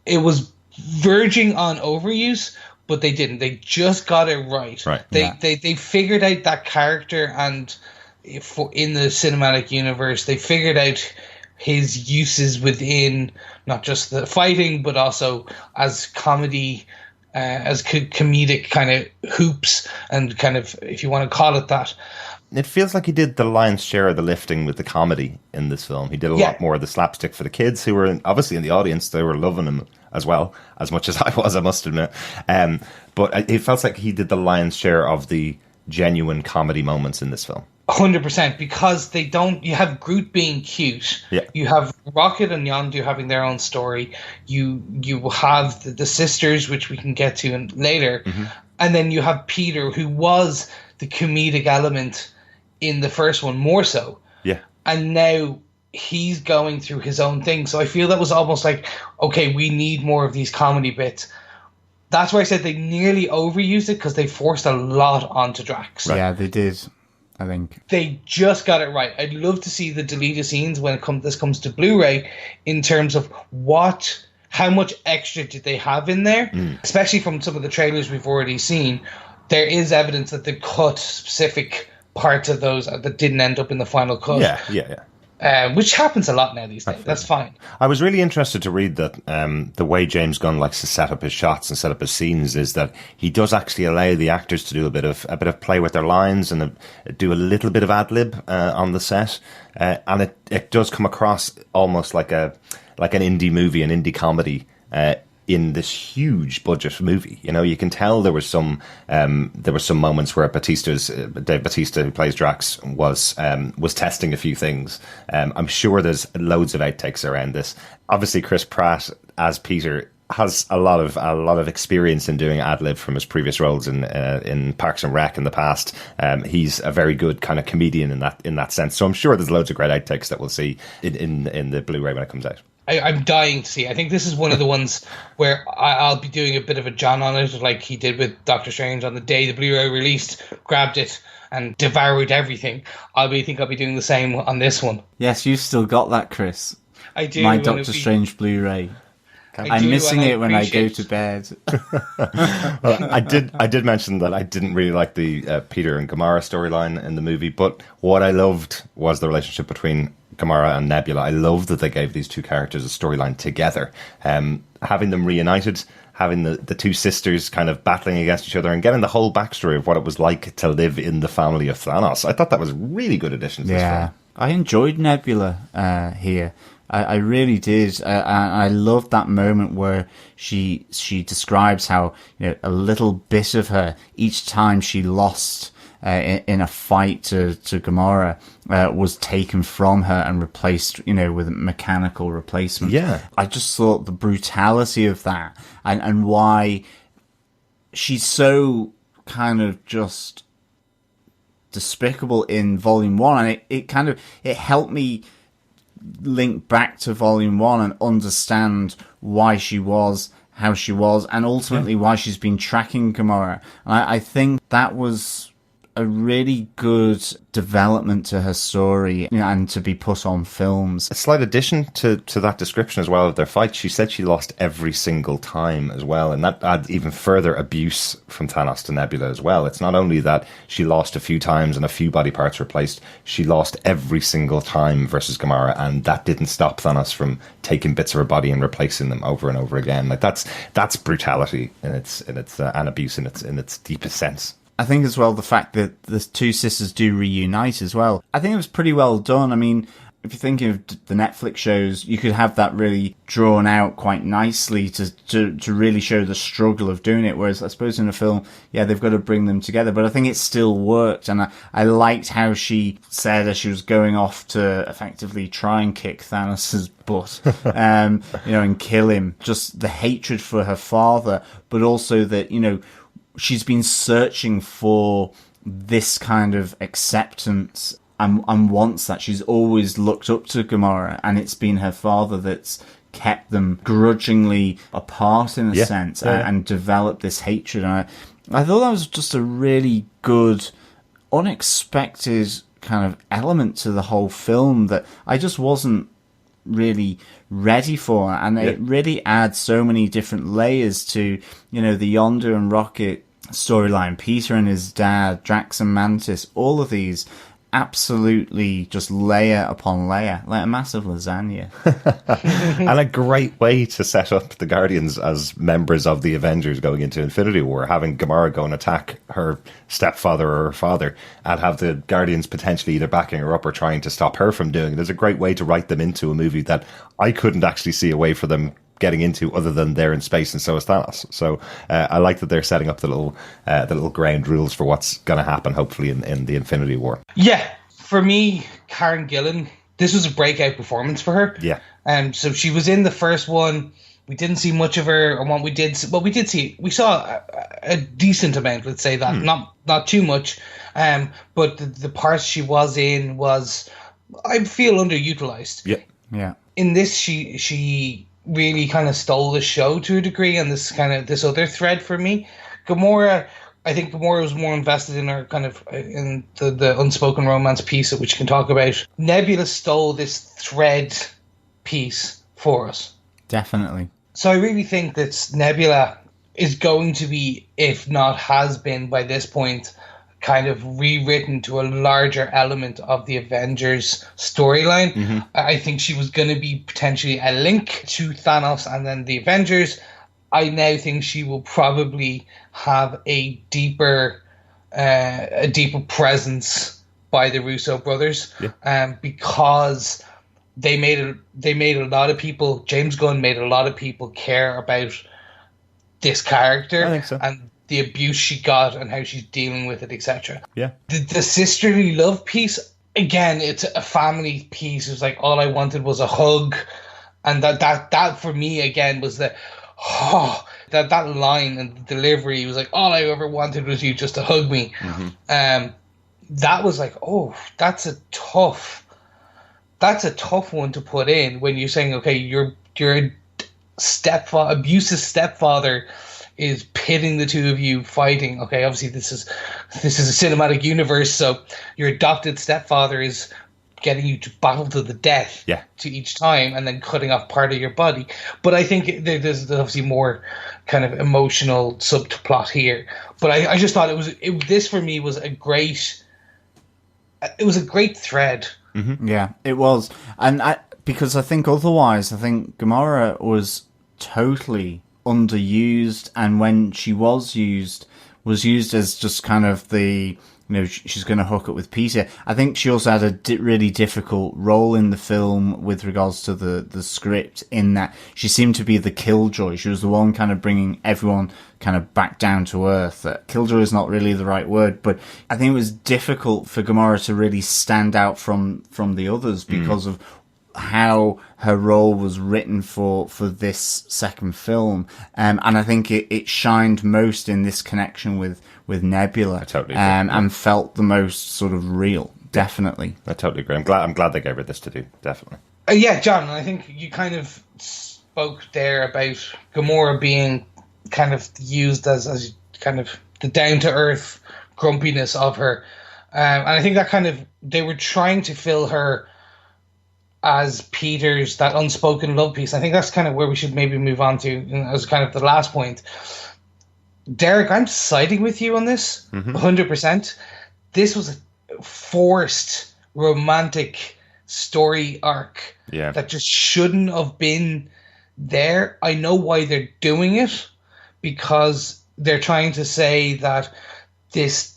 it was verging on overuse, but they didn't. They just got it right. They figured out that character, and in the cinematic universe, they figured out his uses within not just the fighting, but also as comedy, as comedic kind of hoops, and kind of, if you want to call it that. It feels like he did the lion's share of the lifting with the comedy in this film. He did a lot more of the slapstick for the kids who were obviously in the audience. They were loving him as well, as much as I was, I must admit. But it felt like he did the lion's share of the genuine comedy moments in this film. 100%, because they don't. You have Groot being cute. Yeah. You have Rocket and Yondu having their own story. You have the sisters, which we can get to later, and then you have Peter, who was the comedic element in the first one more so. Yeah. And now he's going through his own thing. So I feel that was almost like, okay, we need more of these comedy bits. That's why I said they nearly overused it, because they forced a lot onto Drax. Right. Yeah, they did, I think. They just got it right. I'd love to see the deleted scenes when this comes to Blu-ray, in terms of how much extra did they have in there, especially from some of the trailers we've already seen. There is evidence that they cut specific parts of those that didn't end up in the final cut. Yeah. Which happens a lot now these days. That's fine. I was really interested to read that the way James Gunn likes to set up his shots and set up his scenes is that he does actually allow the actors to do a bit of play with their lines and do a little bit of ad lib on the set, and it does come across almost like an indie movie, an indie comedy. In this huge budget movie, you can tell there were some moments where Dave Bautista, who plays Drax, was testing a few things. I'm sure there's loads of outtakes around this. Obviously, Chris Pratt as Peter has a lot of experience in doing ad lib from his previous roles in Parks and Rec in the past. He's a very good kind of comedian in that sense. So I'm sure there's loads of great outtakes that we'll see in the Blu-ray when it comes out. I'm dying to see. I think this is one of the ones where I'll be doing a bit of a John on it, like he did with Doctor Strange on the day the Blu-ray released, grabbed it and devoured everything. I'll be doing the same on this one. Yes, you've still got that, Chris. I do. My Doctor Strange Blu-ray. I'm missing it when I go to bed. Well, I did mention that I didn't really like the Peter and Gamora storyline in the movie, but what I loved was the relationship between Gamora and Nebula. I love that they gave these two characters a storyline together. Having them reunited, having the two sisters kind of battling against each other, and getting the whole backstory of what it was like to live in the family of Thanos. I thought that was a really good addition to this film. I enjoyed Nebula here. I really did. I loved that moment where she describes how a little bit of her each time she lost in a fight to Gamora was taken from her and replaced, with a mechanical replacement. Yeah. I just thought the brutality of that and why she's so kind of just despicable in Volume 1, and it helped me link back to Volume 1 and understand why she was how she was, and ultimately why she's been tracking Gamora. And I think that was a really good development to her story, and to be put on films. A slight addition to that description as well of their fight, she said she lost every single time as well, and that adds even further abuse from Thanos to Nebula as well. It's not only that she lost a few times and a few body parts replaced, she lost every single time versus Gamora, and that didn't stop Thanos from taking bits of her body and replacing them over and over again. Like that's brutality in its and abuse in its deepest sense. I think as well the fact that the two sisters do reunite as well. I think it was pretty well done. I mean, if you're thinking of the Netflix shows, you could have that really drawn out quite nicely to really show the struggle of doing it. Whereas I suppose in a film, yeah, they've got to bring them together. But I think it still worked. And I liked how she said as she was going off to effectively try and kick Thanos' butt, and kill him, just the hatred for her father, but also that, she's been searching for this kind of acceptance and wants that. She's always looked up to Gamora, and it's been her father that's kept them grudgingly apart in a sense, and developed this hatred. And I thought that was just a really good, unexpected kind of element to the whole film that I just wasn't really ready for, and it really adds so many different layers to, the Yondu and Rocket storyline, Peter and his dad, Drax and Mantis, all of these absolutely just layer upon layer, like a massive lasagna. And a great way to set up the Guardians as members of the Avengers going into Infinity War, having Gamora go and attack her stepfather or her father, and have the Guardians potentially either backing her up or trying to stop her from doing it. There's a great way to write them into a movie that I couldn't actually see a way for them getting into other than they're in space and so is Thanos. So I like that they're setting up the little ground rules for what's going to happen, hopefully, in the Infinity War. Yeah, for me, Karen Gillan, this was a breakout performance for her. Yeah. So she was in the first one. We didn't see much of her, and we saw a decent amount, let's say that, not too much. But the parts she was in was, I feel, underutilized. Yeah. Yeah. In this, she really kind of stole the show to a degree, and this other thread for me. I think Gamora was more invested in her kind of in the unspoken romance piece, which we can talk about. Nebula stole this thread piece for us. Definitely. So I really think that Nebula is going to be, if not has been by this point, kind of rewritten to a larger element of the Avengers storyline. Mm-hmm. I think she was going to be potentially a link to Thanos and then the Avengers. I now think she will probably have a deeper presence by the Russo brothers, because they made a lot of people. James Gunn made a lot of people care about this character. I think so. And the abuse she got and how she's dealing with it, etc. Yeah. The sisterly love piece, again, it's a family piece. It was like, all I wanted was a hug. And that for me, again, was that line and the delivery was like, all I ever wanted was you just to hug me. Mm-hmm. That was like, oh, that's a tough one to put in when you're saying, okay, your abusive stepfather is pitting the two of you fighting. Okay, obviously this is a cinematic universe, so your adopted stepfather is getting you to battle to the death to each time, and then cutting off part of your body. But I think there's obviously more kind of emotional subplot here. But I just thought this for me was a great thread. Mm-hmm. Yeah, it was, because I think otherwise, I think Gamora was totally underused, and when she was used as just kind of the, she's going to hook up with Peter. I think she also had a really difficult role in the film with regards to the script, in that she seemed to be the killjoy. She was the one kind of bringing everyone kind of back down to earth. Killjoy is not really the right word, but I think it was difficult for Gamora to really stand out from the others because of how her role was written for this second film, and I think it shined most in this connection with Nebula. I totally agree. And felt the most sort of real. Definitely, I totally agree. I'm glad they gave her this to do. Definitely. Yeah, John, I think you kind of spoke there about Gamora being kind of used as kind of the down to earth grumpiness of her, and I think that kind of they were trying to fill her as Peter's, that unspoken love piece. I think that's kind of where we should maybe move on to as kind of the last point. Derek, I'm siding with you on this 100%. This was a forced romantic story arc that just shouldn't have been there. I know why they're doing it, because they're trying to say that this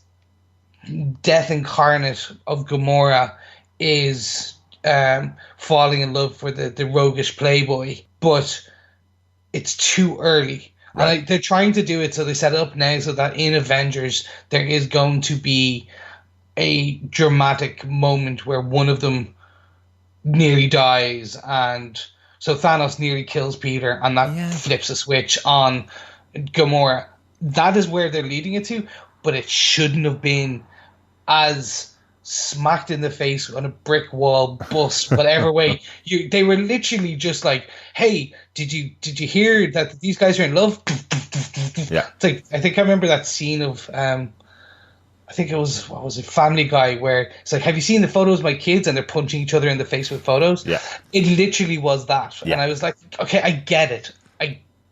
death incarnate of Gamora is falling in love for the roguish playboy, but it's too early. Right. And they're trying to do it, so they set it up now so that in Avengers there is going to be a dramatic moment where one of them nearly dies, and so Thanos nearly kills Peter, and that flips a switch on Gamora. That is where they're leading it to, but it shouldn't have been as smacked in the face on a brick wall, bust, whatever way. They were literally just like, "Hey, did you hear that these guys are in love?" Yeah, it's like, I think I remember that scene of I think it was, what was it, Family Guy, where it's like, "Have you seen the photos of my kids?" and they're punching each other in the face with photos. Yeah, it literally was that, and I was like, okay, I get it.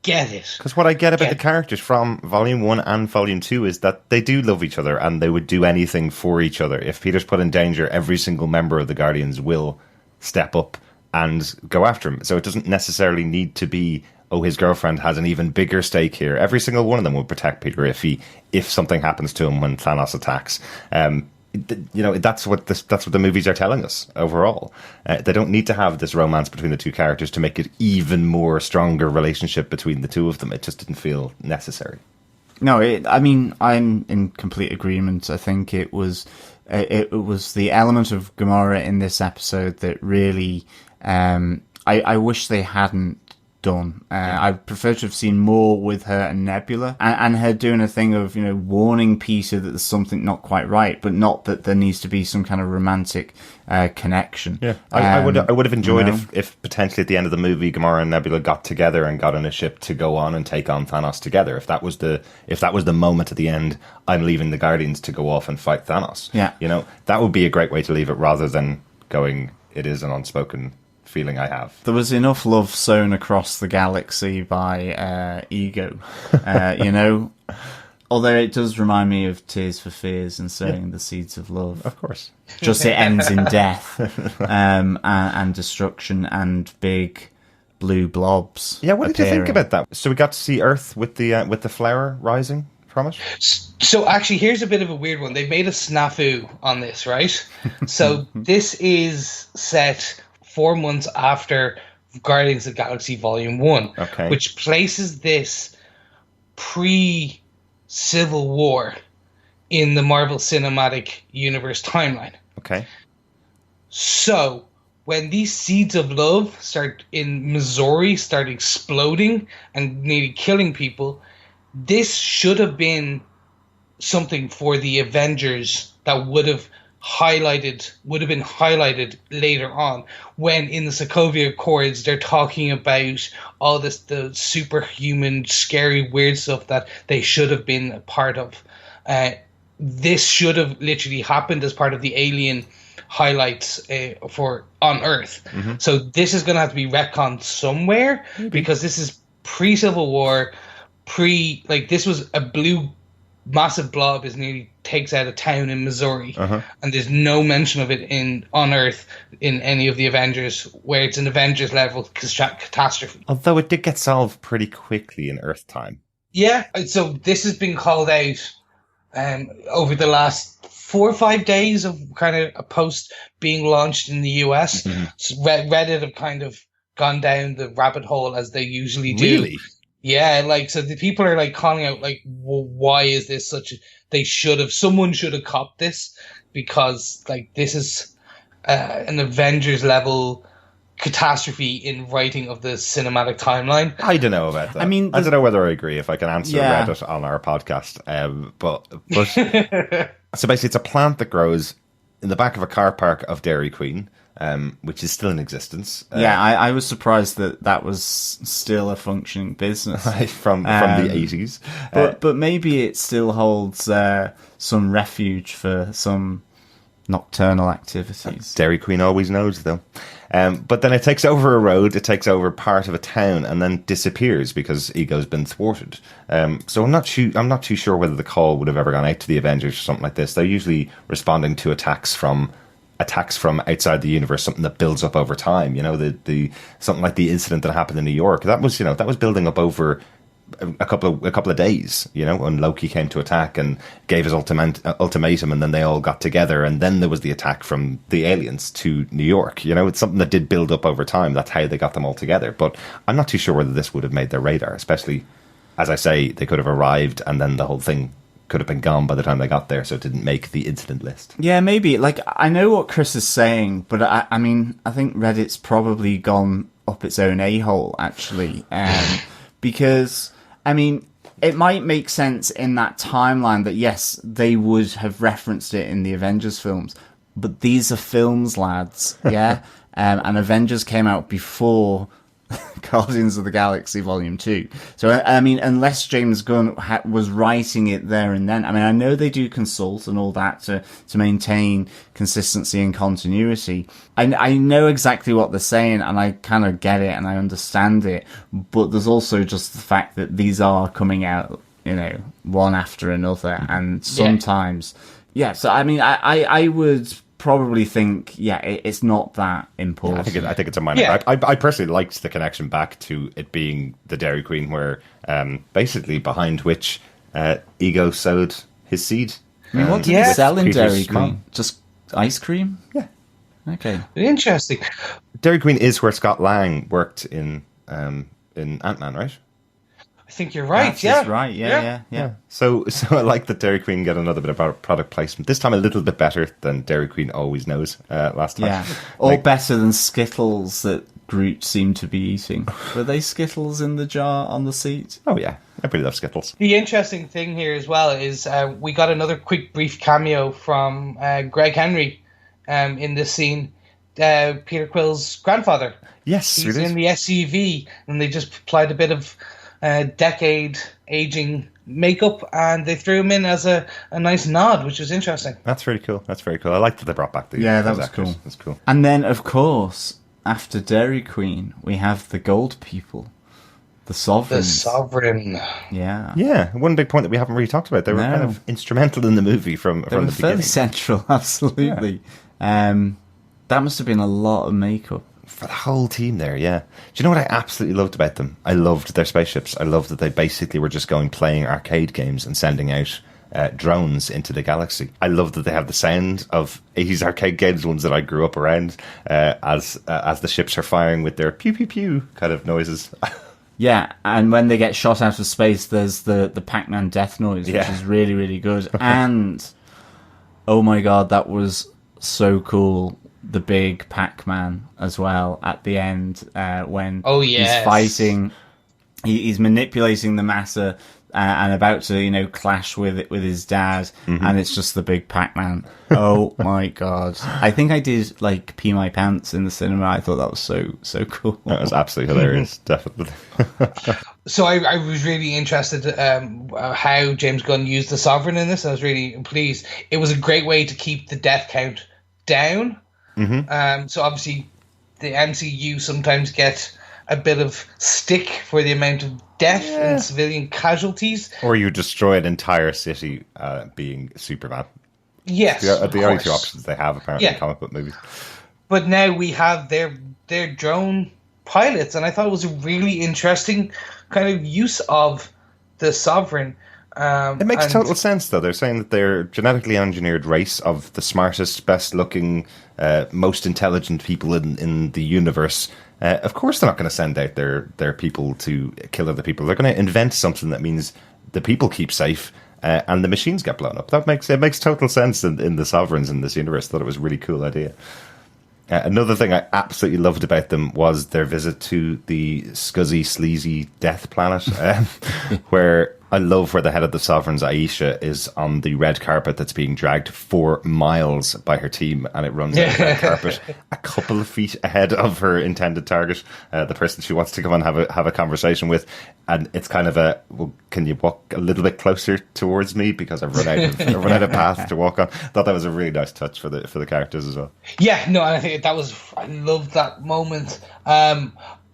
Because what I get about the characters from Volume 1 and Volume 2 is that they do love each other and they would do anything for each other. If Peter's put in danger, every single member of the Guardians will step up and go after him. So it doesn't necessarily need to be, oh, his girlfriend has an even bigger stake here. Every single one of them will protect Peter if something happens to him when Thanos attacks. That's what the movies are telling us overall. They don't need to have this romance between the two characters to make it even more stronger relationship between the two of them. It just didn't feel necessary. No, I'm in complete agreement. I think it was the element of Gamora in this episode that really I wish they hadn't done. I prefer to have seen more with her and Nebula, and her doing a thing of, warning Peter that there's something not quite right, but not that there needs to be some kind of romantic connection. Yeah, I would have enjoyed if potentially at the end of the movie Gamora and Nebula got together and got on a ship to go on and take on Thanos together. If that was the moment at the end, I'm leaving the Guardians to go off and fight Thanos. Yeah, that would be a great way to leave it, rather than going, it is an unspoken feeling I have. There was enough love sown across the galaxy by Ego, although it does remind me of Tears for Fears and sowing the seeds of love. Of course. Just it ends in death and destruction and big blue blobs. Yeah, what did appearing. you think about that? So we got to see Earth with the flower rising from it? So actually, here's a bit of a weird one. They've made a snafu on this, right? So this is set 4 months after Guardians of the Galaxy Volume 1, which places this pre-Civil War in the Marvel Cinematic Universe timeline. Okay. So, when these seeds of love start in Missouri, start exploding and nearly killing people, this should have been something for the Avengers that would have been highlighted later on, when in the Sokovia Accords they're talking about all this, the superhuman, scary, weird stuff that they should have been a part of. This should have literally happened as part of the Alien highlights for on Earth. Mm-hmm. So this is going to have to be retconned somewhere, because this is pre-Civil War, this was a blue massive blob nearly takes out a town in Missouri, and there's no mention of it on Earth in any of the Avengers, where it's an Avengers level catastrophe. Although it did get solved pretty quickly in Earth time. Yeah, so this has been called out over the last 4 or 5 days of kind of a post being launched in the US. Mm-hmm. So Reddit have kind of gone down the rabbit hole, as they usually do. Really? Yeah, so the people are calling out, well, why is this such someone should have copped this, because this is an Avengers level catastrophe in writing of the cinematic timeline. I don't know about that. I mean, I don't know whether I agree, if I can answer Reddit on our podcast. But so basically it's a plant that grows in the back of a car park of Dairy Queen, which is still in existence. I was surprised that was still a functioning business from the 80s. But maybe it still holds some refuge for some nocturnal activities. Dairy Queen always knows, though. But then it takes over a road, it takes over part of a town, and then disappears because Ego's been thwarted. So I'm not too sure whether the call would have ever gone out to the Avengers or something like this. They're usually responding to attacks from outside the universe, something that builds up over time. The something like the incident that happened in New York. That was building up over a couple of days, when Loki came to attack and gave his ultimatum, and then they all got together, and then there was the attack from the aliens to New York. It's something that did build up over time. That's how they got them all together. But I'm not too sure whether this would have made their radar, especially, as I say, they could have arrived and then the whole thing could have been gone by the time they got there, so it didn't make the incident list. Yeah, maybe. Like, I know what Chris is saying, but I mean, I think Reddit's probably gone up its own a-hole, actually. Because, I mean, it might make sense in that timeline that, yes, they would have referenced it in the Avengers films, but these are films, lads, yeah? And Avengers came out before Guardians of the Galaxy Volume 2. So, I mean, unless James Gunn was writing it there and then, I mean, I know they do consult and all that to maintain consistency and continuity. I know exactly what they're saying, and I kind of get it and I understand it, but there's also just the fact that these are coming out, one after another, and sometimes, so, I mean, I would probably think, it's not that important. I think it's a minor. Yeah. I personally liked the connection back to it being the Dairy Queen, where basically behind which Ego sowed his seed. I mean, what did he sell in Dairy Queen? Just ice cream? Yeah. Okay. Interesting. Dairy Queen is where Scott Lang worked in Ant-Man, right? I think you're right. That's right. Yeah. So I like that Dairy Queen got another bit of product placement. This time a little bit better than Dairy Queen always knows. Last time, yeah, or better than Skittles that Groot seemed to be eating. Were they Skittles in the jar on the seat? Oh yeah, I pretty love Skittles. The interesting thing here as well is we got another quick brief cameo from Greg Henry in this scene. Peter Quill's grandfather. Yes, he's in the SUV, and they just applied a bit of decade aging makeup, and they threw him in as a nice nod, which was interesting. That's really cool. That's very cool. I like that they brought back the that was actors. cool. That's cool. And then, of course, after Dairy Queen, we have the Gold People, the Sovereigns. The Sovereign. Yeah. One big point that we haven't really talked about. They were kind of instrumental in the movie from the beginning. Fairly central, absolutely. Yeah. That must have been a lot of makeup. For the whole team there, yeah. Do you know what I absolutely loved about them? I loved their spaceships. I loved that they basically were just playing arcade games and sending out drones into the galaxy. I love that they have the sound of 80s arcade games, ones that I grew up around, as the ships are firing with their pew pew pew kind of noises. Yeah, and when they get shot out of space, there's the Pac-Man death noise, which is really, really good. And, oh my god, that was so cool. The big Pac-Man as well at the end when he's fighting. He's manipulating the matter and about to, clash with his dad, and it's just the big Pac-Man. Oh my god! I think I did pee my pants in the cinema. I thought that was so cool. That was absolutely hilarious, definitely. So I was really interested how James Gunn used the Sovereign in this. I was really pleased. It was a great way to keep the death count down. So obviously the MCU sometimes get a bit of stick for the amount of death and civilian casualties. Or you destroy an entire city being Superman. Yes, the only two options they have apparently in comic book movies. But now we have their drone pilots, and I thought it was a really interesting kind of use of the Sovereign. It makes total sense, though. They're saying that they're a genetically engineered race of the smartest, best-looking, most intelligent people in the universe. Of course, they're not going to send out their people to kill other people. They're going to invent something that means the people keep safe and the machines get blown up. It makes total sense in the Sovereigns in this universe. I thought it was a really cool idea. Another thing I absolutely loved about them was their visit to the scuzzy, sleazy death planet, where I love where the head of the Sovereigns, Aisha, is on the red carpet that's being dragged 4 miles by her team, and it runs out the red carpet a couple of feet ahead of her intended target, the person she wants to come and have a conversation with. And it's kind of can you walk a little bit closer towards me because I've run out of path to walk on. I thought that was a really nice touch for the characters as well. Yeah, no, I think I loved that moment.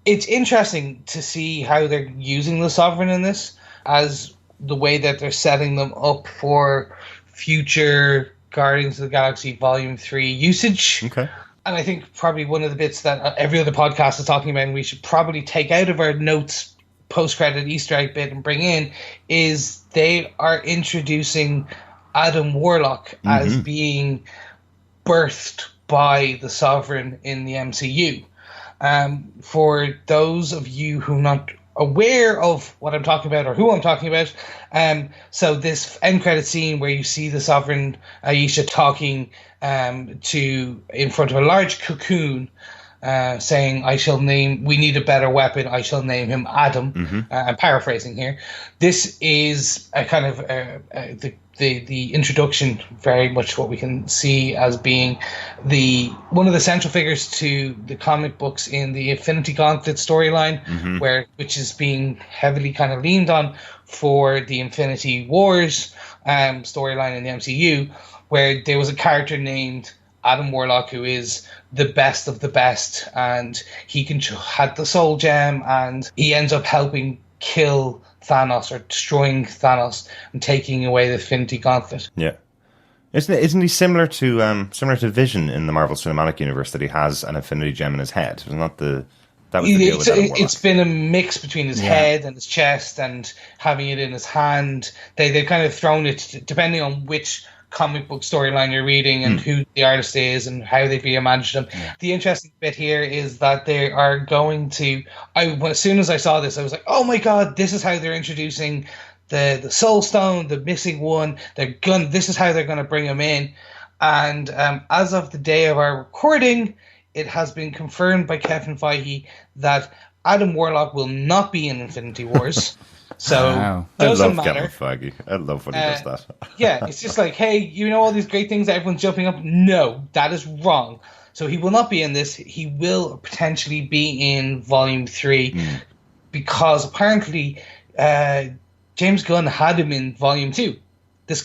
It's interesting to see how they're using the Sovereign in this, as the way that they're setting them up for future Guardians of the Galaxy Volume 3 usage. Okay. And I think probably one of the bits that every other podcast is talking about, and we should probably take out of our notes post-credit Easter egg bit and bring in is they are introducing Adam Warlock as being birthed by the Sovereign in the MCU. For those of you who are not aware of what I'm talking about or who I'm talking about, so this end credit scene where you see the Sovereign Aisha talking in front of a large cocoon, saying, we need a better weapon, I shall name him Adam. I'm paraphrasing here. This is a kind of the introduction, very much what we can see as being one of the central figures to the comic books in the Infinity Gauntlet storyline, which is being heavily kind of leaned on for the Infinity Wars storyline in the MCU, where there was a character named Adam Warlock who is the best of the best, and he had the Soul Gem, and he ends up helping kill Thanos or destroying Thanos and taking away the Infinity Gauntlet. Yeah, isn't he similar to Vision in the Marvel Cinematic Universe, that he has an Infinity Gem in his head? That was the deal with Adam Warlock. It's been a mix between his head and his chest and having it in his hand. They've kind of thrown it depending on which comic book storyline you're reading and who the artist is and how they reimagined them. The interesting bit here is that they are going to... as soon as I saw this, I was like, oh my god, this is how they're introducing the Soul Stone, the missing one. This is how they're going to bring him in. And as of the day of our recording, it has been confirmed by Kevin Feige that Adam Warlock will not be in Infinity Wars. So doesn't matter. I love Kevin Feige. I love when he does that. Yeah, it's just like, hey, all these great things that everyone's jumping up? No, that is wrong. So he will not be in this. He will potentially be in Volume 3 because apparently James Gunn had him in Volume 2. This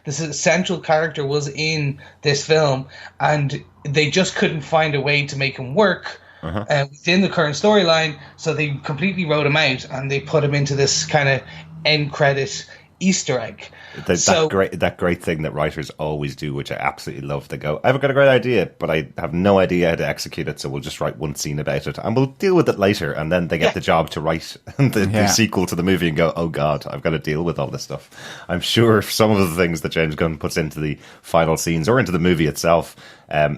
essential character was in this film, and they just couldn't find a way to make him work within the current storyline, so they completely wrote him out and they put him into this kind of end credit Easter egg. That great thing that writers always do, which I absolutely love. They go, I've got a great idea, but I have no idea how to execute it, so we'll just write one scene about it and we'll deal with it later. And then they get the job to write the sequel to the movie and go, oh god, I've got to deal with all this stuff. I'm sure some of the things that James Gunn puts into the final scenes or into the movie itself,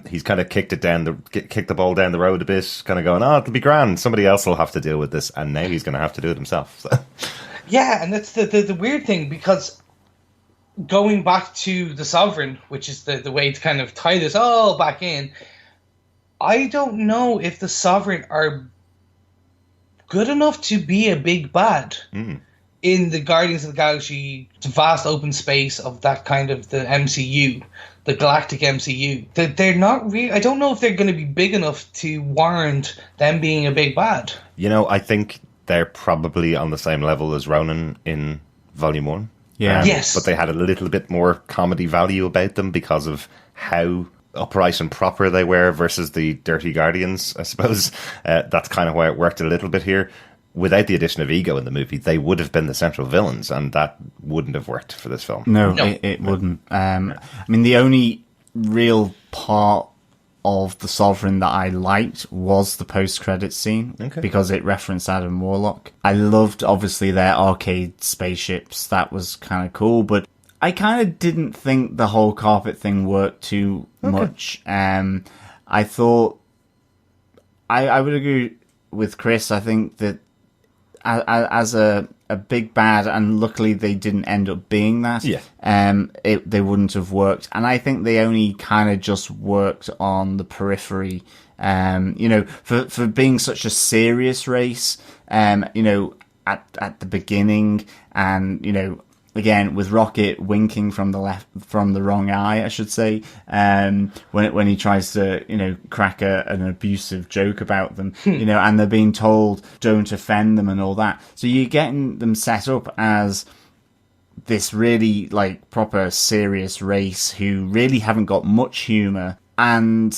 he's kind of kicked the ball down the road a bit, kind of going, it'll be grand, somebody else will have to deal with this, and now he's going to have to do it himself. So. Yeah, and that's the weird thing, because going back to the Sovereign, which is the way to kind of tie this all back in, I don't know if the Sovereign are good enough to be a big bad in the Guardians of the Galaxy, the vast open space of that kind of the MCU, the Galactic MCU. They're not really... I don't know if they're going to be big enough to warrant them being a big bad. I think they're probably on the same level as Ronan in Volume 1. Yeah. Yes. But they had a little bit more comedy value about them because of how upright and proper they were versus the Dirty Guardians, I suppose. That's kind of why it worked a little bit here. Without the addition of Ego in the movie, they would have been the central villains, and that wouldn't have worked for this film. No. It wouldn't. The only real part of the Sovereign that I liked was the post-credit scene, because it referenced Adam Warlock. I loved, obviously, their arcade spaceships. That was kind of cool, but I kind of didn't think the whole carpet thing worked too much. I thought... I would agree with Chris. I think that as a big bad, and luckily they didn't end up being that, they wouldn't have worked. And I think they only kind of just worked on the periphery, for being such a serious race, at the beginning, and, again, with Rocket winking from the wrong eye, I should say, when he tries to, crack an abusive joke about them, and they're being told don't offend them and all that. So you're getting them set up as this really, proper serious race who really haven't got much humour. And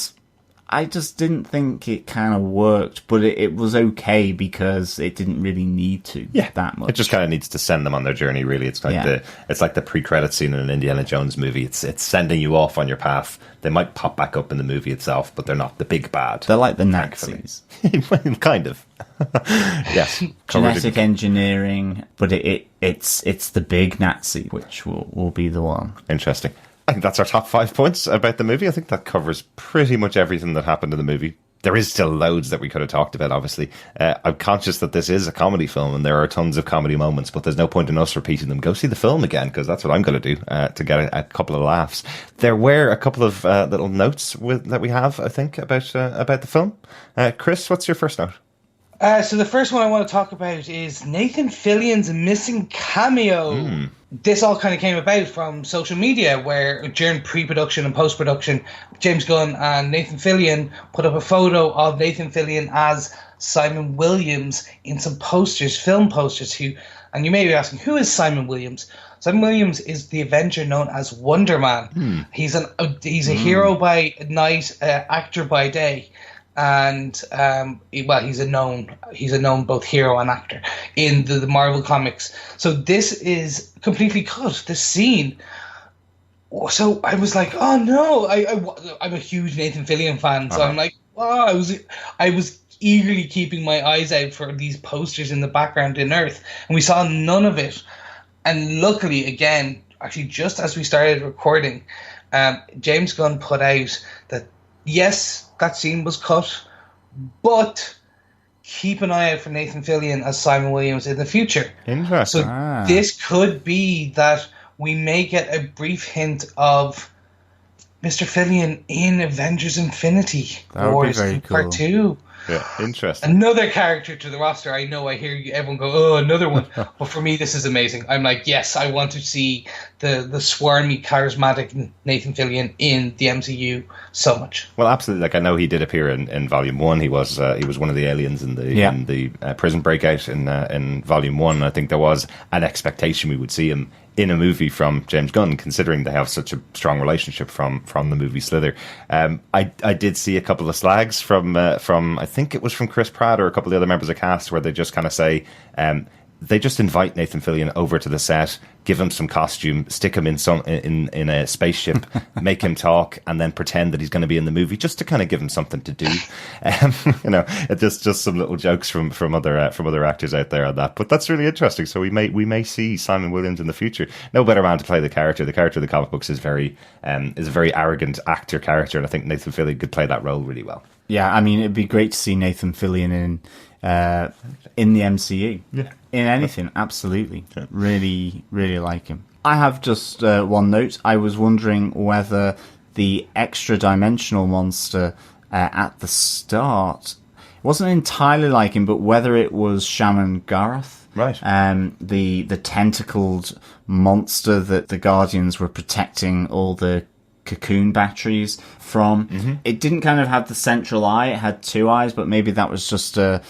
I just didn't think it kind of worked, but it was okay because it didn't really need to that much. It just kind of needs to send them on their journey, really. It's like the pre-credit scene in an Indiana Jones movie. It's sending you off on your path. They might pop back up in the movie itself, but they're not the big bad. They're like the Nazis. Kind of. Yes. Genetic engineering, but it's the big Nazi, which will be the one. Interesting. I think that's our top 5 points about the movie. I think that covers pretty much everything that happened in the movie. There is still loads that we could have talked about, obviously. I'm conscious that this is a comedy film and there are tons of comedy moments, but there's no point in us repeating them. Go see the film again, because that's what I'm going to do to get a couple of laughs. There were a couple of little notes that we have, I think, about the film. Chris, what's your first note? So the first one I want to talk about is Nathan Fillion's missing cameo. This all kind of came about from social media, where during pre-production and post-production, James Gunn and Nathan Fillion put up a photo of Nathan Fillion as Simon Williams in some posters, film posters. And you may be asking, who is Simon Williams? Simon Williams is the Avenger known as Wonder Man. He's a hero by night, actor by day. And he's a known both hero and actor in the Marvel comics. So this is completely cut, this scene. So I was like, oh no, I'm a huge Nathan Fillion fan, so I'm like, oh, I was eagerly keeping my eyes out for these posters in the background in Earth, and we saw none of it. And luckily, again, actually just as we started recording, James Gunn put out that yes, that scene was cut, but keep an eye out for Nathan Fillion as Simon Williams in the future. Interesting. So this could be that we may get a brief hint of Mr. Fillion in Avengers Infinity Wars in Part 2. Yeah, interesting. Another character to the roster. I know I hear everyone go, oh, another one. But for me, this is amazing. I'm like, yes, I want to see the swarmy, charismatic Nathan Fillion in the MCU so much. Well, absolutely. Like, I know he did appear in Volume 1. He was one of the aliens in the prison breakout in Volume 1. I think there was an expectation we would see him in a movie from James Gunn, considering they have such a strong relationship from the movie Slither. I did see a couple of slags from I think it was from Chris Pratt or a couple of the other members of cast, where they just kind of say they just invite Nathan Fillion over to the set, give him some costume, stick him in a spaceship, make him talk, and then pretend that he's going to be in the movie, just to kind of give him something to do. It's just some little jokes from other actors out there on that. But that's really interesting. So we may see Simon Williams in the future. No better man to play the character. The character of the comic books is a very arrogant actor character, and I think Nathan Fillion could play that role really well. Yeah, I mean, it'd be great to see Nathan Fillion in the MCU. Yeah. In anything, absolutely. Yeah. Really, really like him. I have just one note. I was wondering whether the extra-dimensional monster at the start wasn't entirely like him, but whether it was Shaman Gareth. Right. The tentacled monster that the Guardians were protecting all the cocoon batteries from. Mm-hmm. It didn't kind of have the central eye. It had two eyes, but maybe that was just a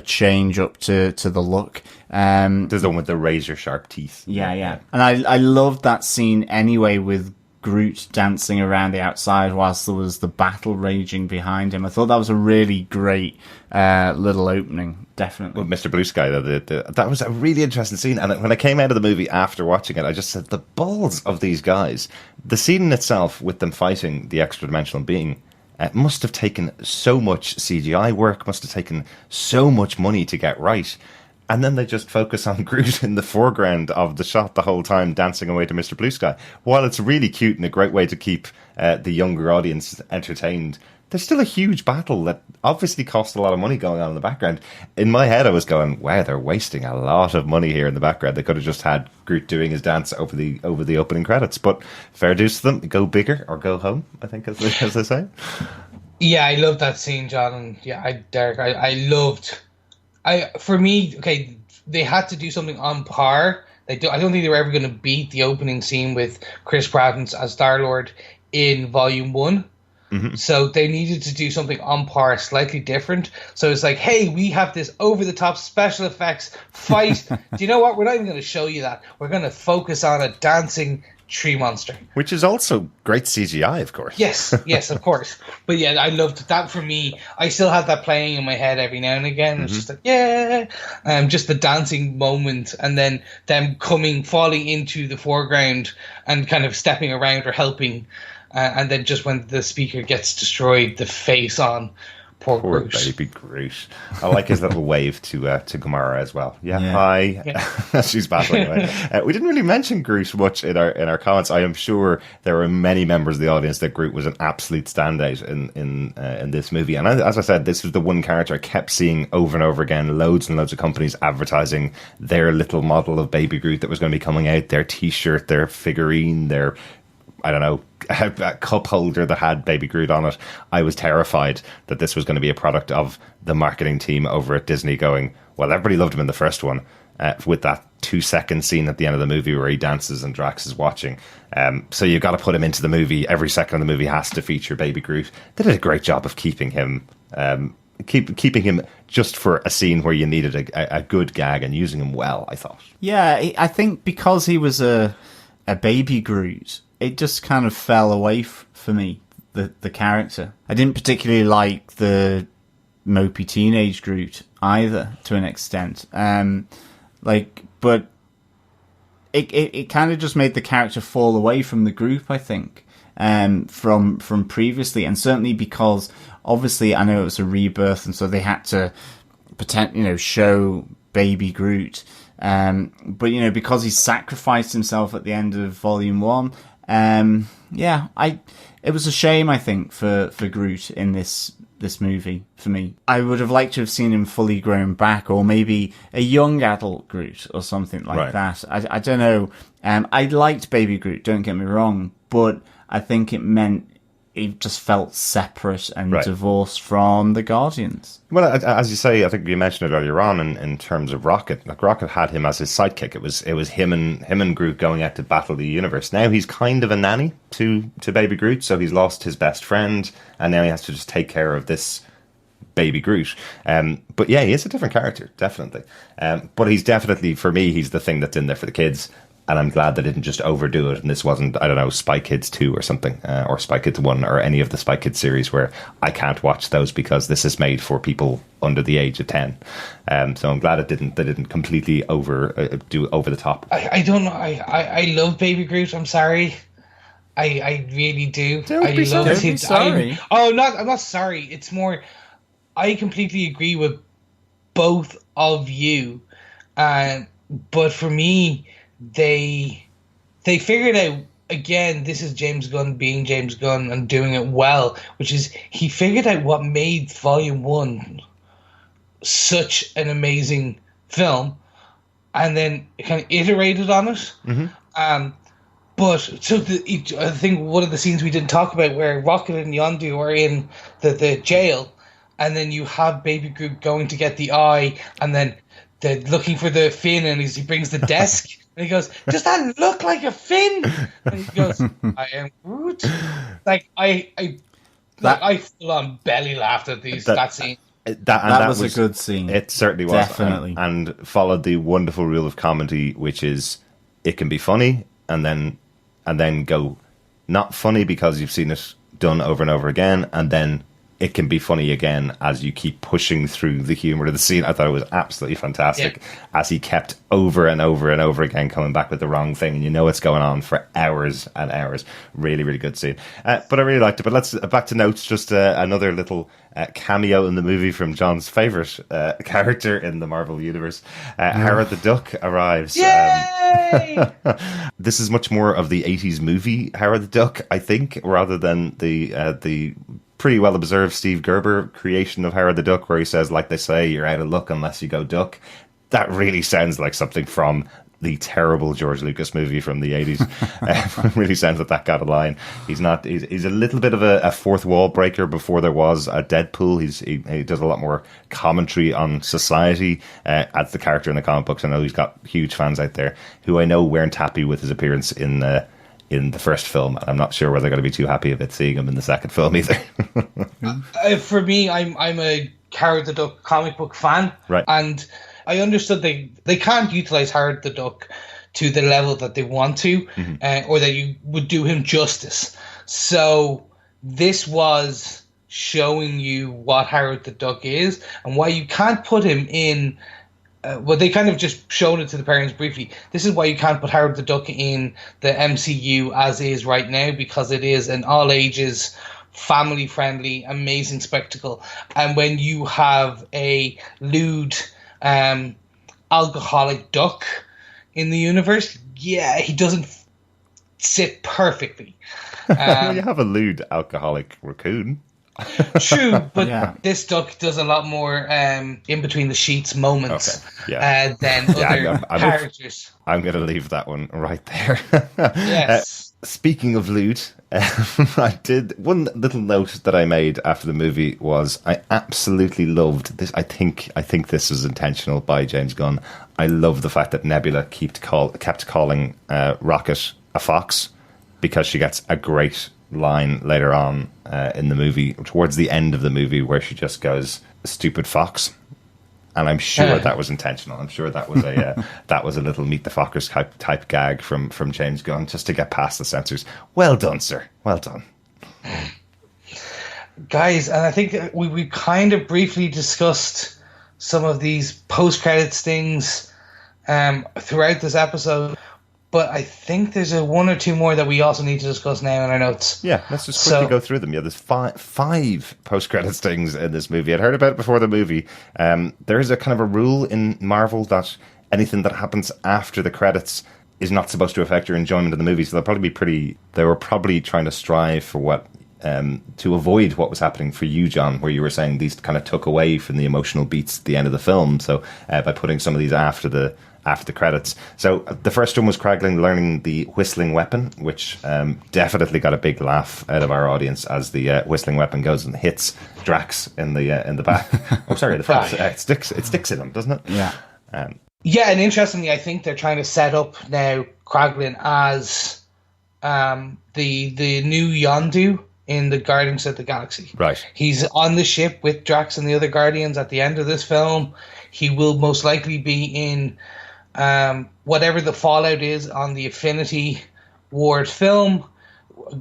change up to the look. There's the one with the razor sharp teeth. Yeah. And I loved that scene anyway, with Groot dancing around the outside whilst there was the battle raging behind him. I thought that was a really great little opening, definitely. With Mr. Blue Sky, that was a really interesting scene. And when I came out of the movie after watching it, I just said, the balls of these guys. The scene in itself, with them fighting the extra-dimensional being, must have taken so much CGI work, must have taken so much money to get right. And then they just focus on Groot in the foreground of the shot the whole time, dancing away to Mr. Blue Sky. While it's really cute and a great way to keep the younger audience entertained, there's still a huge battle that obviously cost a lot of money going on in the background. In my head, I was going, wow, they're wasting a lot of money here in the background. They could have just had Groot doing his dance over the opening credits. But fair dues to them. Go bigger or go home, I think, as they say. Yeah, I loved that scene, John. And yeah, Derek, I loved... For me, okay, they had to do something on par. I don't think they were ever going to beat the opening scene with Chris Pratt as Star-Lord in Volume 1. Mm-hmm. So they needed to do something on par, slightly different. So it's like, hey, we have this over-the-top special effects fight. Do you know what? We're not even going to show you that. We're going to focus on a dancing tree monster. Which is also great CGI, of course. Yes, of course. But yeah, I loved that. For me, I still have that playing in my head every now and again. It's just like, yeah, just the dancing moment, and then them falling into the foreground and kind of stepping around or helping, and then just when the speaker gets destroyed, the face on poor Groot. Baby Groot. I like his little wave to Gamora as well. Yeah. Hi. She's battling away. We didn't really mention Groot much in our comments. I am sure there were many members of the audience that Groot was an absolute standout in this movie. And as I said, this was the one character I kept seeing over and over again. Loads and loads of companies advertising their little model of Baby Groot that was going to be coming out. Their T-shirt, their figurine, their, I don't know, a cup holder that had Baby Groot on it. I was terrified that this was going to be a product of the marketing team over at Disney going, well, everybody loved him in the first one, with that 2-second scene at the end of the movie where he dances and Drax is watching. So you've got to put him into the movie. Every second of the movie has to feature Baby Groot. They did a great job of keeping him keeping him just for a scene where you needed a good gag and using him well, I thought. Yeah, I think because he was a Baby Groot, it just kind of fell away for me, the character. I didn't particularly like the mopey teenage Groot either, to an extent. But it kind of just made the character fall away from the group, I think, from previously, and certainly because obviously I know it was a rebirth, and so they had to show Baby Groot. But because he sacrificed himself at the end of Volume 1. It was a shame, I think, for Groot in this movie for me. I would have liked to have seen him fully grown back, or maybe a young adult Groot or something like that. I don't know. I liked Baby Groot, don't get me wrong, but I think it meant it just felt separate and divorced from the Guardians. Well, as you say, I think you mentioned it earlier on in terms of Rocket. Like, Rocket had him as his sidekick. It was him and Groot going out to battle the universe. Now he's kind of a nanny to Baby Groot, so he's lost his best friend, and now he has to just take care of this Baby Groot. But yeah, he is a different character, definitely. But he's definitely, for me, he's the thing that's in there for the kids. And I'm glad they didn't just overdo it. And this wasn't, I don't know, Spy Kids 2 or something, or Spy Kids 1, or any of the Spy Kids series where I can't watch those because this is made for people under the age of 10. So I'm glad they didn't completely do over the top. I don't know. I love Baby Groot. I'm sorry. I really do. Don't be sorry. I'm not sorry. It's more, I completely agree with both of you. But for me, they figured out, again, this is James Gunn being James Gunn and doing it well, which is he figured out what made Volume 1 such an amazing film, and then kind of iterated on it. But so I think one of the scenes we didn't talk about where Rocket and Yondu are in the jail, and then you have Baby Groot going to get the eye, and then they're looking for the fin, and he brings the desk. And he goes, does that look like a fin? And he goes, I am Groot. Like, I full on belly laughed at that scene. That was a good scene. It certainly was. Definitely. And followed the wonderful rule of comedy, which is it can be funny and then go not funny because you've seen it done over and over again, and then it can be funny again as you keep pushing through the humor of the scene. I thought it was absolutely fantastic as he kept over and over and over again coming back with the wrong thing, and it's going on for hours and hours. Really, really good scene. But I really liked it. But let's back to notes. Just another little cameo in the movie from John's favourite character in the Marvel Universe. Howard the Duck arrives. Yay! This is much more of the 80s movie Howard the Duck, I think, rather than the pretty well observed Steve Gerber creation of Howard the Duck, where he says, like they say, you're out of luck unless you go duck. That really sounds like something from the terrible George Lucas movie from the 80s. Really sounds like that got a line. He's a little bit of a fourth wall breaker before there was a Deadpool. He does a lot more commentary on society as the character in the comic books. I know he's got huge fans out there who I know weren't happy with his appearance in the first film. I'm not sure whether they're going to be too happy about seeing him in the second film either. For me, I'm a Howard the Duck comic book fan, right? And I understood they can't utilize Howard the Duck to the level that they want to, or that you would do him justice. So this was showing you what Howard the Duck is and why you can't put him in. Well, they kind of just showed it to the parents briefly. This is why you can't put Howard the Duck in the MCU as is right now, because it is an all ages, family friendly, amazing spectacle. And when you have a lewd, alcoholic duck in the universe, yeah, he doesn't sit perfectly. You have a lewd alcoholic raccoon. True, but this duck does a lot more in between the sheets moments than other characters. I'm going to leave that one right there. Yes. Speaking of lewd, I did one little note that I made after the movie was I absolutely loved this. I think this was intentional by James Gunn. I love the fact that Nebula kept calling Rocket a fox, because she gets a great line later on in the movie, towards the end of the movie, where she just goes, "Stupid fox." And I'm sure that was intentional. I'm sure that was a little Meet the Fockers type gag from James Gunn, just to get past the censors. Well done, sir. Well done. Guys, and I think we kind of briefly discussed some of these post-credits things throughout this episode, but I think there's one or two more that we also need to discuss now in our notes. Yeah, let's just quickly go through them. Yeah, there's five post-credits things in this movie. I'd heard about it before the movie. There is a kind of a rule in Marvel that anything that happens after the credits is not supposed to affect your enjoyment of the movie. So they were probably trying to strive for what to avoid what was happening for you, John, where you were saying these kind of took away from the emotional beats at the end of the film. So by putting some of these after the credits. So the first one was Kraglin learning the whistling weapon, which definitely got a big laugh out of our audience as the whistling weapon goes and hits Drax in the back. Oh, sorry, the front. It sticks in him, doesn't it? Yeah. Yeah, and interestingly, I think they're trying to set up now Kraglin as the new Yondu in the Guardians of the Galaxy. Right. He's on the ship with Drax and the other Guardians at the end of this film. He will most likely be in whatever the fallout is on the Infinity Ward film.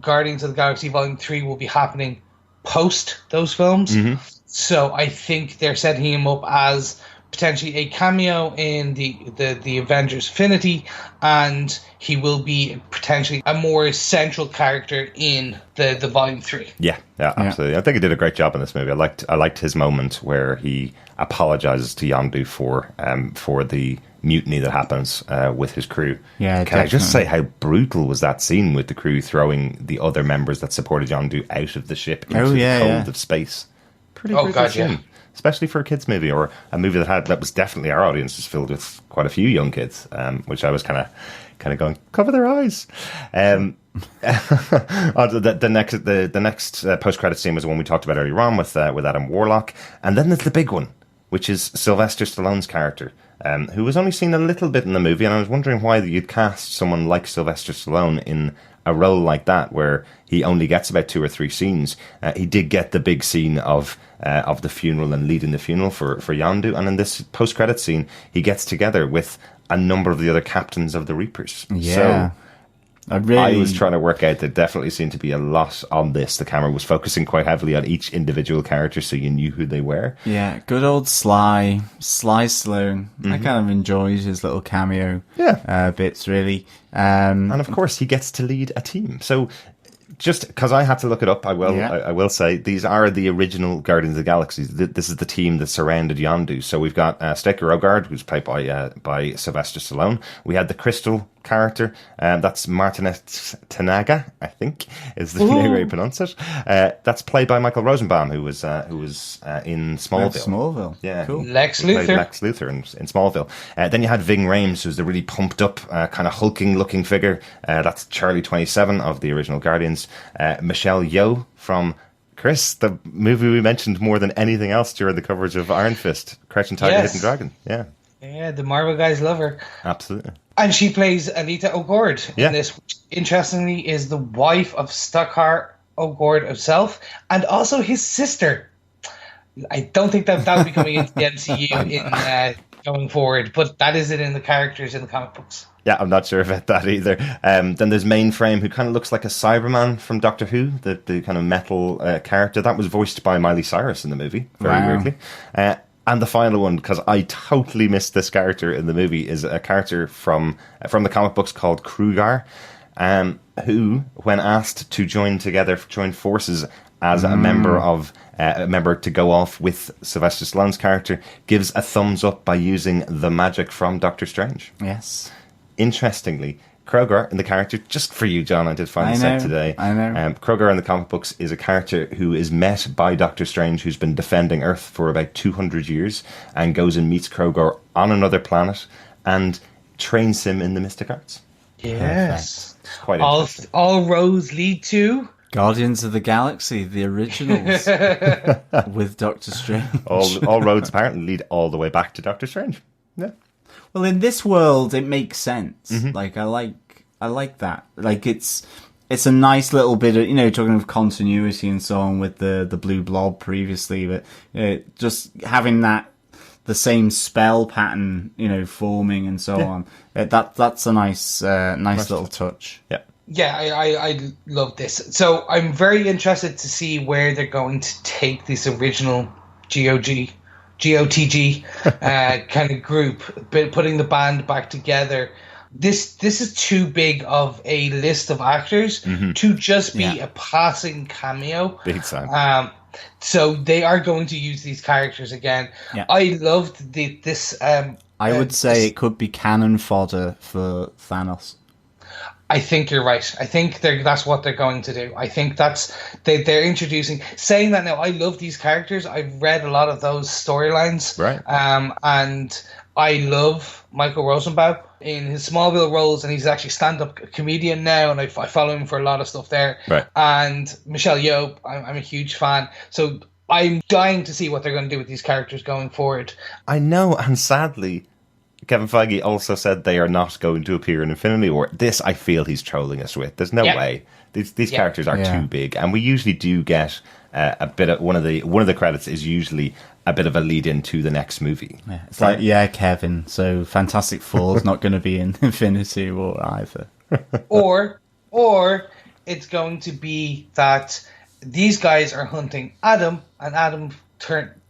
Guardians of the Galaxy Volume 3 will be happening post those films. Mm-hmm. So I think they're setting him up as potentially a cameo in the Avengers Infinity, and he will be potentially a more central character in the Volume 3. Yeah, absolutely. I think he did a great job in this movie. I liked his moment where he apologizes to Yondu for the mutiny that happens with his crew. Yeah, Can I just say how brutal was that scene with the crew throwing the other members that supported Yondu out of the ship into the cold of space? Pretty brutal scene. Yeah. Especially for a kids' movie, or a movie that was definitely our audience was filled with quite a few young kids, which I was kind of going, cover their eyes. The next post-credit scene was the one we talked about earlier on with Adam Warlock, and then there's the big one, which is Sylvester Stallone's character, who was only seen a little bit in the movie, and I was wondering why you'd cast someone like Sylvester Stallone in a role like that, where he only gets about 2 or 3 scenes. He did get the big scene of the funeral and leading the funeral for Yondu, and in this post-credit scene, he gets together with a number of the other captains of the Reapers. Yeah. So I was trying to work out, there definitely seemed to be a lot on this. The camera was focusing quite heavily on each individual character, so you knew who they were. Yeah, good old Sly Stallone. Mm-hmm. I kind of enjoyed his little cameo bits, really. And of course, he gets to lead a team. So just because I had to look it up, I will say these are the original Guardians of the Galaxy. This is the team that surrounded Yondu. So we've got Staker Rogard, who's played by Sylvester Stallone. We had the Crystal character, that's Martinet Tanaga, I think is the way you pronounce it. That's played by Michael Rosenbaum, who was in Smallville. Yeah, cool. Lex Luthor in Smallville. Then you had Ving Rhames, who's the really pumped up, kind of hulking looking figure. That's Charlie 27 of the original Guardians. Michelle Yeoh from Chris, the movie we mentioned more than anything else during the coverage of Iron Fist, Crouching Tiger, Hidden Dragon. Yeah, the Marvel guys love her. Absolutely. And she plays Alita O'Gord in this, which interestingly is the wife of Stockar O'Gord himself, and also his sister. I don't think that would be coming into the MCU going forward, but that isn't in the characters in the comic books. Yeah, I'm not sure about that either. Then there's Mainframe, who kind of looks like a Cyberman from Doctor Who, the kind of metal character. That was voiced by Miley Cyrus in the movie, very weirdly. And the final one, because I totally missed this character in the movie, is a character from the comic books called Krugar, who, when asked to join forces as a member to go off with Sylvester Stallone's character, gives a thumbs up by using the magic from Doctor Strange. Yes. Interestingly, Kroger in the character, just for you, John, I did find this out today. I know. Kroger in the comic books is a character who is met by Doctor Strange, who's been defending Earth for about 200 years, and goes and meets Kroger on another planet and trains him in the mystic arts. Yes. Quite all roads lead to Guardians of the Galaxy, the originals, with Doctor Strange. All roads apparently lead all the way back to Doctor Strange. Yeah. Well, in this world, it makes sense. Like I like that. Like it's a nice little bit of, talking of continuity and so on with the Blue Blob previously, but just having the same spell pattern, forming and so on. That's a nice little touch. Yeah. Yeah, I love this. So I'm very interested to see where they're going to take this original GOTG kind of group, putting the band back together. This is too big of a list of actors to just be a passing cameo. Big time. So they are going to use these characters again. Yeah. I loved this. I would say it could be cannon fodder for Thanos. I think you're right. I think that's what they're going to do. I think they're introducing. Saying that now, I love these characters. I've read a lot of those storylines. Right. And I love Michael Rosenbaum in his Smallville roles, and he's actually stand-up comedian now, and I follow him for a lot of stuff there. Right. And Michelle Yeoh, I'm a huge fan. So I'm dying to see what they're going to do with these characters going forward. I know, and sadly, Kevin Feige also said they are not going to appear in Infinity War. This, I feel he's trolling us with. There's no way. These characters are too big, and we usually do get a bit of one of the credits is usually a bit of a lead into the next movie. Yeah, it's like, Kevin. So Fantastic Four's not going to be in Infinity War either. or it's going to be that these guys are hunting Adam, and Adam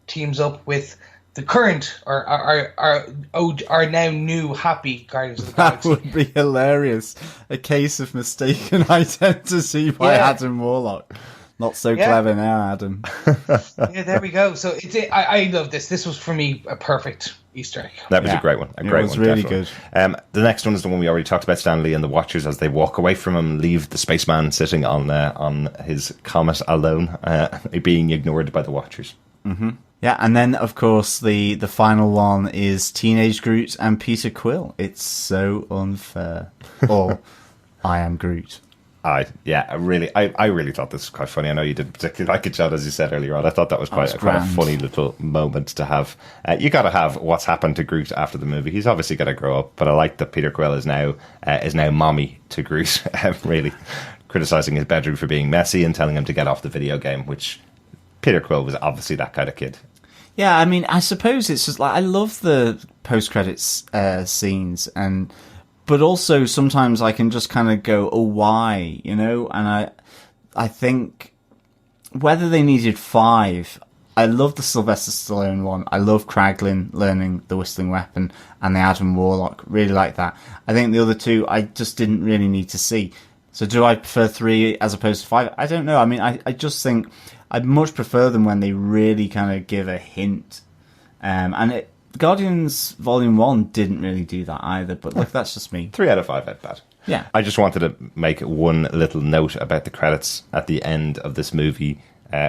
teams up with the current or are now new happy Guardians of the Galaxy. That would be hilarious. A case of mistaken identity by Adam Warlock. Not so clever now, Adam. Yeah, there we go. So I love this. This was for me a perfect Easter egg. That was a great one. It was really good. The next one is the one we already talked about, Stan Lee and the Watchers, as they walk away from him, leave the spaceman sitting on his comet alone, being ignored by the Watchers. Mm-hmm. Yeah, and then, of course, the final one is Teenage Groot and Peter Quill. It's so unfair. Or, I am Groot. I really thought this was quite funny. I know you didn't particularly like it, John, as you said earlier on. I thought that was quite a funny little moment to have. You got to have what's happened to Groot after the movie. He's obviously got to grow up, but I like that Peter Quill is now mommy to Groot, really criticizing his bedroom for being messy and telling him to get off the video game, which Peter Quill was obviously that kind of kid. Yeah, I mean, I suppose it's just like, I love the post-credits scenes, but also sometimes I can just kind of go, oh, why, And I think whether they needed 5, I love the Sylvester Stallone one. I love Kraglin learning the whistling weapon and the Adam Warlock. Really like that. I think the other 2 I just didn't really need to see. So do I prefer 3 as opposed to 5? I don't know. I mean, I just think I'd much prefer them when they really kind of give a hint. Guardians Volume 1 didn't really do that either, but look, that's just me. 3 out of 5 ain't bad. Yeah. I just wanted to make one little note about the credits at the end of this movie.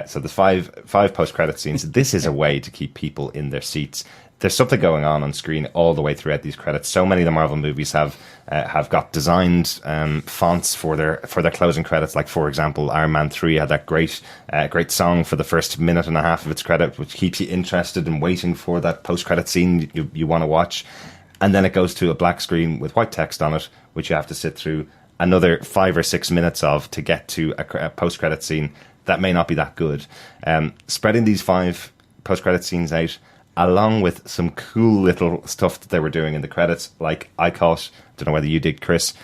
So the five post-credit scenes. This is a way to keep people in their seats. There's something going on screen all the way throughout these credits. So many of the Marvel movies have got designed fonts for their closing credits. Like, for example, Iron Man 3 had that great song for the first minute and a half of its credit, which keeps you interested and waiting for that post-credit scene you want to watch. And then it goes to a black screen with white text on it, which you have to sit through another 5 or 6 minutes of to get to a post-credit scene that may not be that good. Spreading these 5 post-credit scenes out along with some cool little stuff that they were doing in the credits. Like I caught, don't know whether you did, Chris.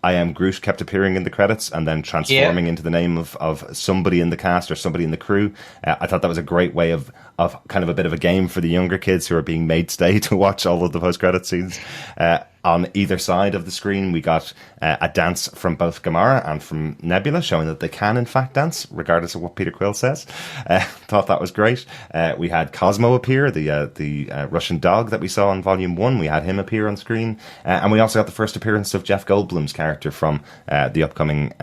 I Am Groot kept appearing in the credits and then transforming into the name of somebody in the cast or somebody in the crew. I thought that was a great way of kind of a bit of a game for the younger kids who are being made stay to watch all of the post-credit scenes. On either side of the screen, we got a dance from both Gamora and from Nebula, showing that they can, in fact, dance, regardless of what Peter Quill says. Thought that was great. We had Cosmo appear, the Russian dog that we saw in Volume 1. We had him appear on screen. And we also got the first appearance of Jeff Goldblum's character from the upcoming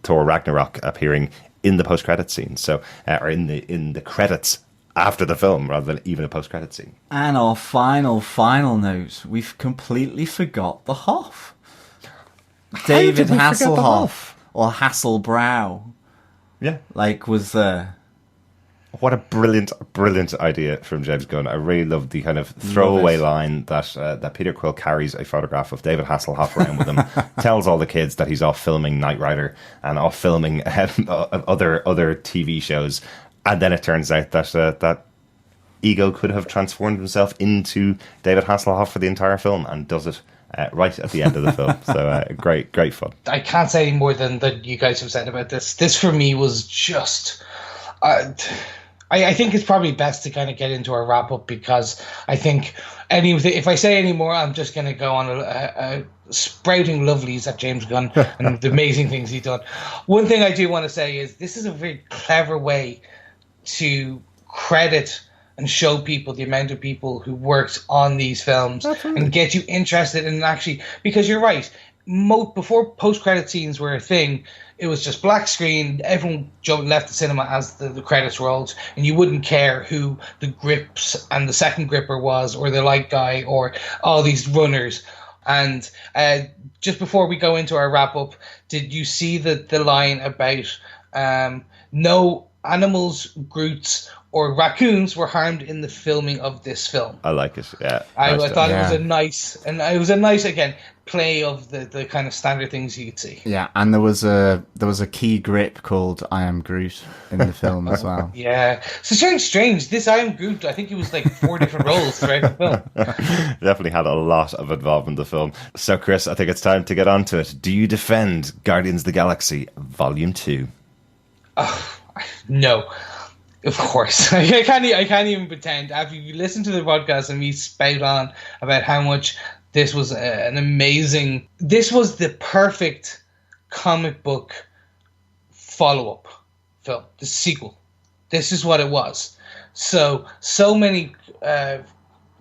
Thor Ragnarok appearing in the post-credit scene. So, or in the credits after the film, rather than even a post-credit scene. And our final note, we've completely forgot the Hoff. David Hasselhoff, or Hasselbrow, was there. What a brilliant idea from James Gunn. I really loved the kind of throwaway line that Peter Quill carries a photograph of David Hasselhoff around with him, tells all the kids that he's off filming Knight Rider and off filming other TV shows. And then it turns out that Ego could have transformed himself into David Hasselhoff for the entire film, and does it right at the end of the film. So great fun. I can't say any more than that you guys have said about this. This for me was just... I think it's probably best to kind of get into our wrap up, because I think if I say any more, I'm just going to go on a sprouting lovelies at James Gunn and the amazing things he's done. One thing I do want to say is this is a very clever way to credit and show people the amount of people who worked on these films. Absolutely. And get you interested in actually, because you're right, before post-credit scenes were a thing, it was just black screen, everyone left the cinema as the credits rolled, and you wouldn't care who the grips and the second gripper was, or the light guy, or all these runners. And just before we go into our wrap-up, did you see the line about no animals, Groots, or raccoons were harmed in the filming of this film? I like it. Yeah, I thought it was a nice again play of the kind of standard things you could see. Yeah, and there was a key grip called I Am Groot in the film as well. Yeah, so it's very strange. This I Am Groot, I think it was like 4 different roles throughout the film. Definitely had a lot of involvement in the film. So, Chris, I think it's time to get on to it. Do you defend Guardians of the Galaxy Volume 2? No. Of course. I can't even pretend. After you listen to the podcast and me spout on about how much this was this was the perfect comic book follow-up film, the sequel. This is what it was. So many,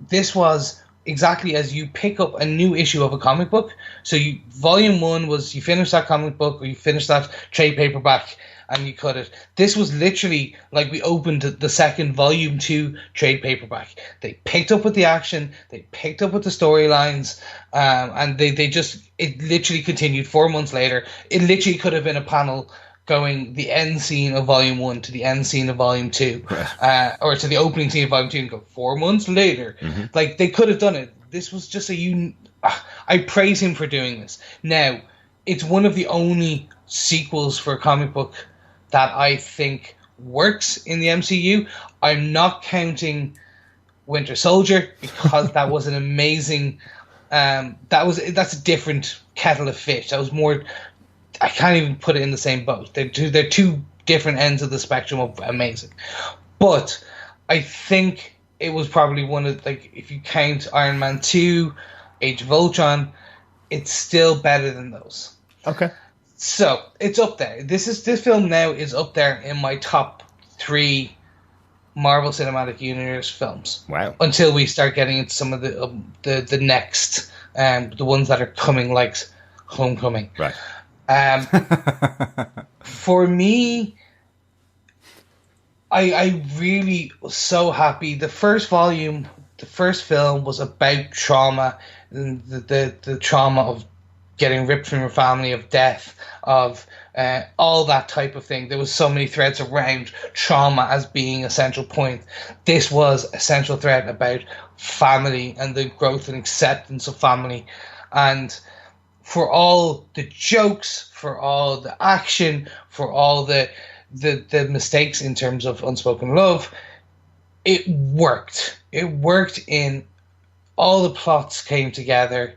this was exactly as you pick up a new issue of a comic book. So Volume 1 was you finish that comic book, or you finish that trade paperback, and you cut it. This was literally like we opened the second Volume 2 trade paperback. They picked up with the action, they picked up with the storylines, and it literally continued 4 months later. It literally could have been a panel going the end scene of Volume 1 to the end scene of Volume 2, or to the opening scene of Volume 2 and go 4 months later. Mm-hmm. Like, they could have done it. This was just I praise him for doing this. Now, it's one of the only sequels for a comic book that I think works in the MCU. I'm not counting Winter Soldier, because that was an amazing. That's a different kettle of fish. That was more. I can't even put it in the same boat. They're two different ends of the spectrum of amazing. But I think it was probably one of, like, if you count Iron Man 2, Age of Ultron, it's still better than those. Okay. So it's up there. This film now is up there in my top 3 Marvel Cinematic Universe films. Wow! Until we start getting into some of the next, the ones that are coming, like Homecoming. Right. For me, I really was so happy. The first volume, the first film was about trauma, and the trauma of getting ripped from your family, of death, of all that type of thing. There was so many threads around trauma as being a central point. This was a central thread about family and the growth and acceptance of family. And for all the jokes, for all the action, for all the mistakes in terms of unspoken love, it worked. It worked in all the plots came together,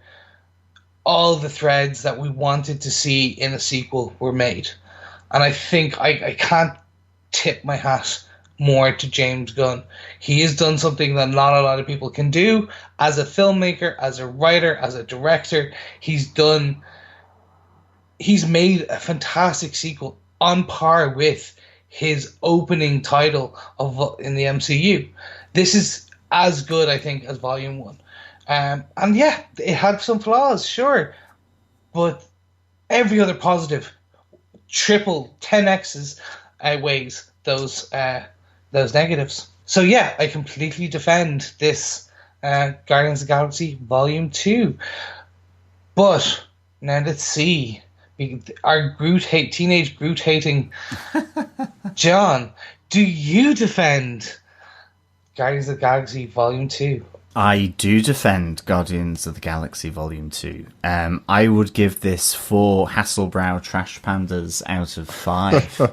all the threads that we wanted to see in a sequel were made. And I think I can't tip my hat more to James Gunn. He has done something that not a lot of people can do as a filmmaker, as a writer, as a director. He's made a fantastic sequel on par with his opening title in the MCU. This is as good, I think, as Volume 1. And yeah, it had some flaws, sure, but every other positive, triple, 10x's outweighs those negatives. So yeah, I completely defend this Guardians of the Galaxy Volume 2. But now let's see, our teenage Groot hating John, do you defend Guardians of the Galaxy Volume 2? I do defend Guardians of the Galaxy Volume 2. I would give this 4 Hasselbrow trash pandas out of 5.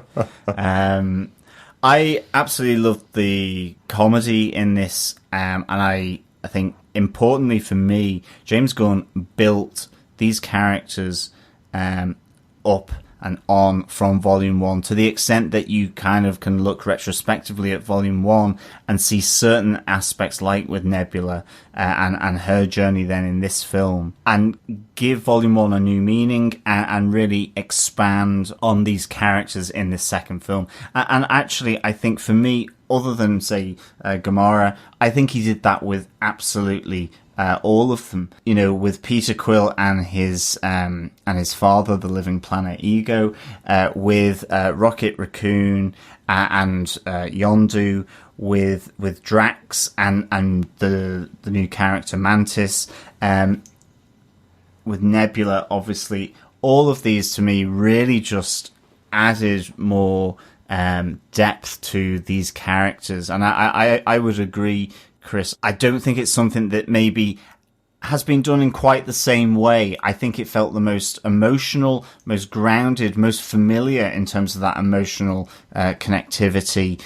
I absolutely loved the comedy in this, and I think, importantly for me, James Gunn built these characters up and on from Volume 1 to the extent that you kind of can look retrospectively at Volume 1 and see certain aspects, like with Nebula and her journey then in this film, and give Volume 1 a new meaning and really expand on these characters in this second film. And actually, I think for me, other than, say, Gamora, I think he did that with absolutely all of them, you know, with Peter Quill and his father, the living planet Ego, with Rocket Raccoon and Yondu, with Drax and the new character Mantis, with Nebula, obviously. All of these to me really just added more depth to these characters, and I would agree, Chris. I don't think it's something that maybe has been done in quite the same way. I think it felt the most emotional, most grounded, most familiar in terms of that emotional connectivity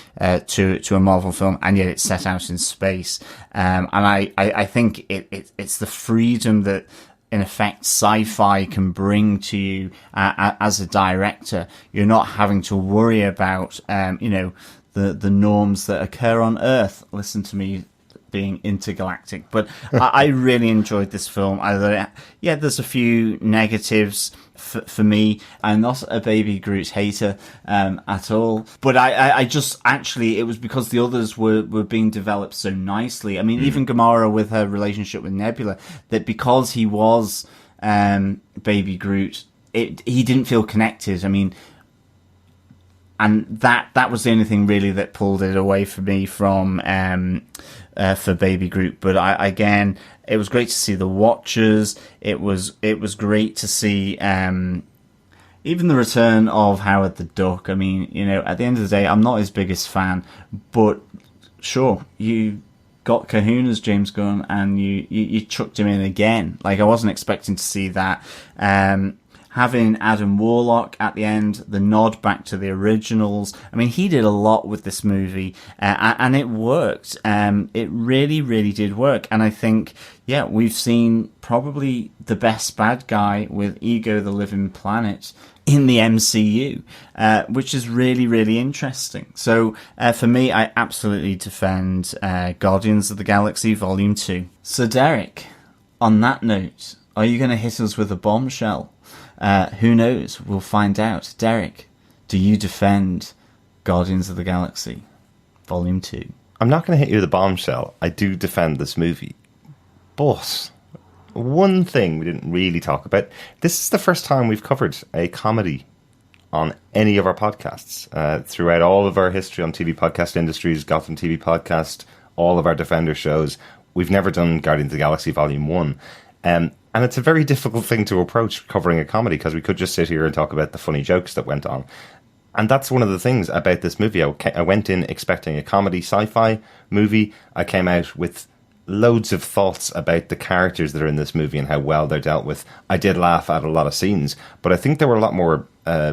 to a Marvel film, and yet it's set out in space. And I think it's the freedom that, in effect, sci-fi can bring to you as a director. You're not having to worry about, the norms that occur on Earth. Listen to me being intergalactic, but I really enjoyed this film. There's a few negatives for me. I'm not a Baby Groot hater at all, but I just actually, it was because the others were being developed so nicely. I mean, even Gamora with her relationship with Nebula, that because he was Baby Groot, he didn't feel connected. I mean, and that was the only thing really that pulled it away for me from for Baby Groot. But again, it was great to see the Watchers. It was great to see even the return of Howard the Duck. I mean, you know, at the end of the day, I'm not his biggest fan, but sure, you got Kahuna's James Gunn, and you chucked him in again. Like, I wasn't expecting to see that. Having Adam Warlock at the end, the nod back to the originals. I mean, he did a lot with this movie, and it worked. It really, really did work. And I think, yeah, we've seen probably the best bad guy with Ego the Living Planet in the MCU, which is really, really interesting. So for me, I absolutely defend Guardians of the Galaxy Volume 2. So Derek, on that note, are you going to hit us with a bombshell? Who knows? We'll find out. Derek, do you defend Guardians of the Galaxy Volume 2? I'm not going to hit you with a bombshell. I do defend this movie. But one thing we didn't really talk about, this is the first time we've covered a comedy on any of our podcasts. Throughout all of our history on TV Podcast Industries, Gotham TV Podcast, all of our Defender shows, we've never done Guardians of the Galaxy Volume 1. And it's a very difficult thing to approach covering a comedy, because we could just sit here and talk about the funny jokes that went on. And that's one of the things about this movie. I went in expecting a comedy sci-fi movie. I came out with loads of thoughts about the characters that are in this movie and how well they're dealt with. I did laugh at a lot of scenes, but I think there were a lot more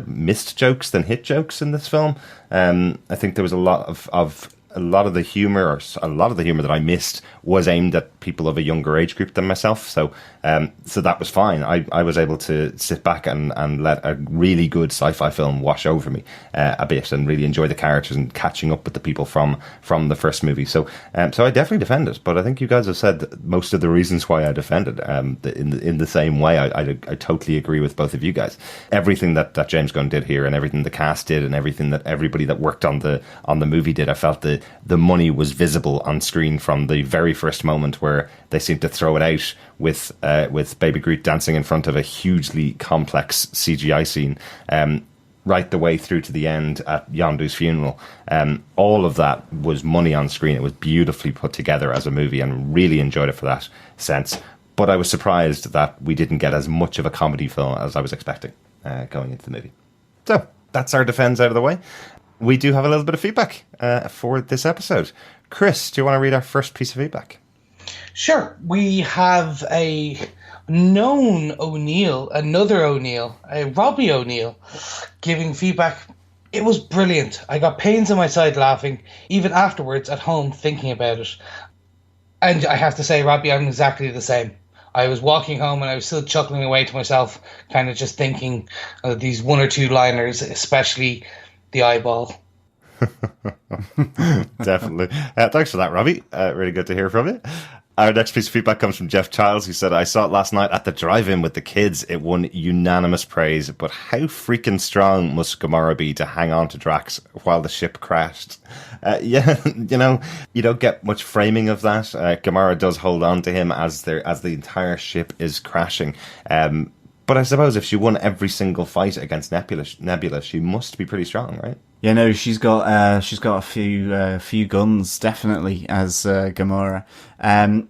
missed jokes than hit jokes in this film. I think there was a lot of a lot of the humor, or a lot of the humor that I missed, was aimed at people of a younger age group than myself. So that was fine. I was able to sit back and let a really good sci-fi film wash over me a bit, and really enjoy the characters and catching up with the people from the first movie. So I definitely defend it. But I think you guys have said most of the reasons why I defend it in the same way. I totally agree with both of you guys. Everything that James Gunn did here, and everything the cast did, and everything that everybody that worked on the movie did, I felt the money was visible on screen from the very first moment where they seemed to throw it out with Baby Groot dancing in front of a hugely complex CGI scene, right the way through to the end at Yondu's funeral. All of that was money on screen. It was beautifully put together as a movie, and really enjoyed it for that sense. But I was surprised that we didn't get as much of a comedy film as I was expecting going into the movie. So that's our defense out of the way. We do have a little bit of feedback for this episode. Chris, do you want to read our first piece of feedback? Sure. We have a known O'Neill, another O'Neill, Robbie O'Neill, giving feedback. It was brilliant. I got pains in my side laughing, even afterwards at home thinking about it. And I have to say, Robbie, I'm exactly the same. I was walking home and I was still chuckling away to myself, kind of just thinking of these one or two liners, especially the eyeball. Definitely. Thanks for that, Robbie. Really good to hear from you. Our next piece of feedback comes from Jeff Childs, who said, I saw it last night at the drive-in with the kids. It won unanimous praise, but how freaking strong must Gamora be to hang on to Drax while the ship crashed? Yeah, you don't get much framing of that. Gamora does hold on to him as the entire ship is crashing. But I suppose if she won every single fight against Nebula, she must be pretty strong, right? Yeah, no, she's got a few guns, definitely, as Gamora.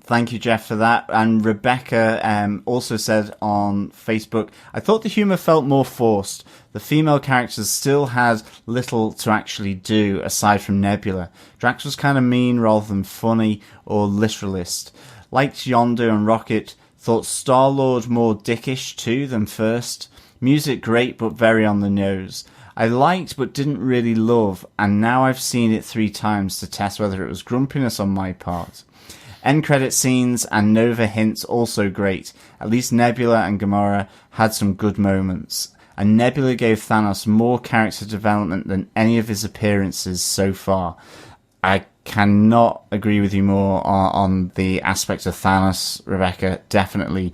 Thank you, Jeff, for that. And Rebecca also said on Facebook, I thought the humour felt more forced. The female characters still had little to actually do aside from Nebula. Drax was kind of mean rather than funny or literalist. Liked Yondu and Rocket. Thought Star-Lord more dickish too than first. Music great but very on the nose. I liked but didn't really love, and now I've seen it 3 times to test whether it was grumpiness on my part. End credit scenes and Nova hints also great. At least Nebula and Gamora had some good moments. And Nebula gave Thanos more character development than any of his appearances so far. I cannot agree with you more on the aspect of Thanos, Rebecca. Definitely.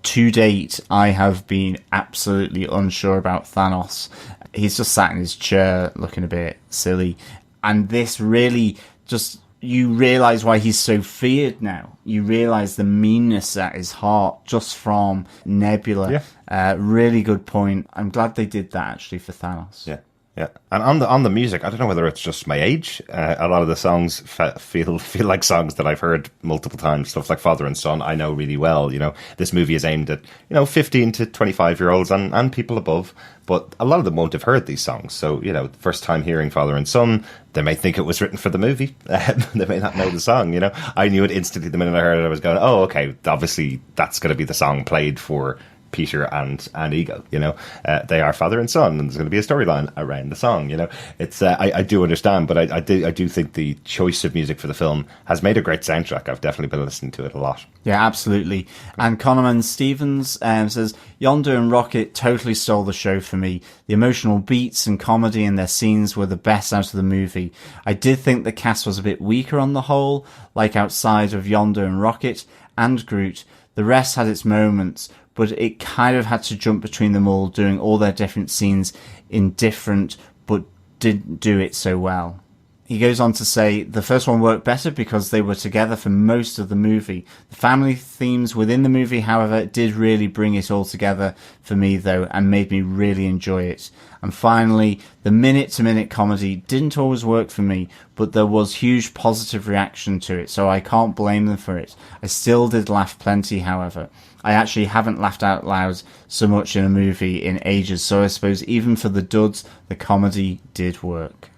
To date, I have been absolutely unsure about Thanos. He's just sat in his chair looking a bit silly. And this really just, you realise why he's so feared now. You realise the meanness at his heart just from Nebula. Yeah. Really good point. I'm glad they did that actually for Thanos. Yeah. Yeah, and on the music, I don't know whether it's just my age. A lot of the songs feel like songs that I've heard multiple times. Stuff like Father and Son, I know really well. This movie is aimed at 15 to 25-year-olds and people above, but a lot of them won't have heard these songs. So first time hearing Father and Son, they may think it was written for the movie. They may not know the song. I knew it instantly the minute I heard it. I was going, oh, okay, obviously that's going to be the song played for Peter and Ego. They are father and son, and there's going to be a storyline around the song. It's I do understand, but I do think the choice of music for the film has made a great soundtrack. I've definitely been listening to it a lot. Yeah, absolutely. And Connorman Stevens says Yondu and Rocket totally stole the show for me. The emotional beats and comedy in their scenes were the best out of the movie. I did think the cast was a bit weaker on the whole, like outside of Yondu and Rocket and Groot. The rest had its moments, but it kind of had to jump between them all, doing all their different scenes in different, but didn't do it so well. He goes on to say, the first one worked better because they were together for most of the movie. The family themes within the movie, however, did really bring it all together for me, though, and made me really enjoy it. And finally, the minute-to-minute comedy didn't always work for me, but there was huge positive reaction to it, so I can't blame them for it. I still did laugh plenty, however. I actually haven't laughed out loud so much in a movie in ages, so I suppose even for the duds, the comedy did work.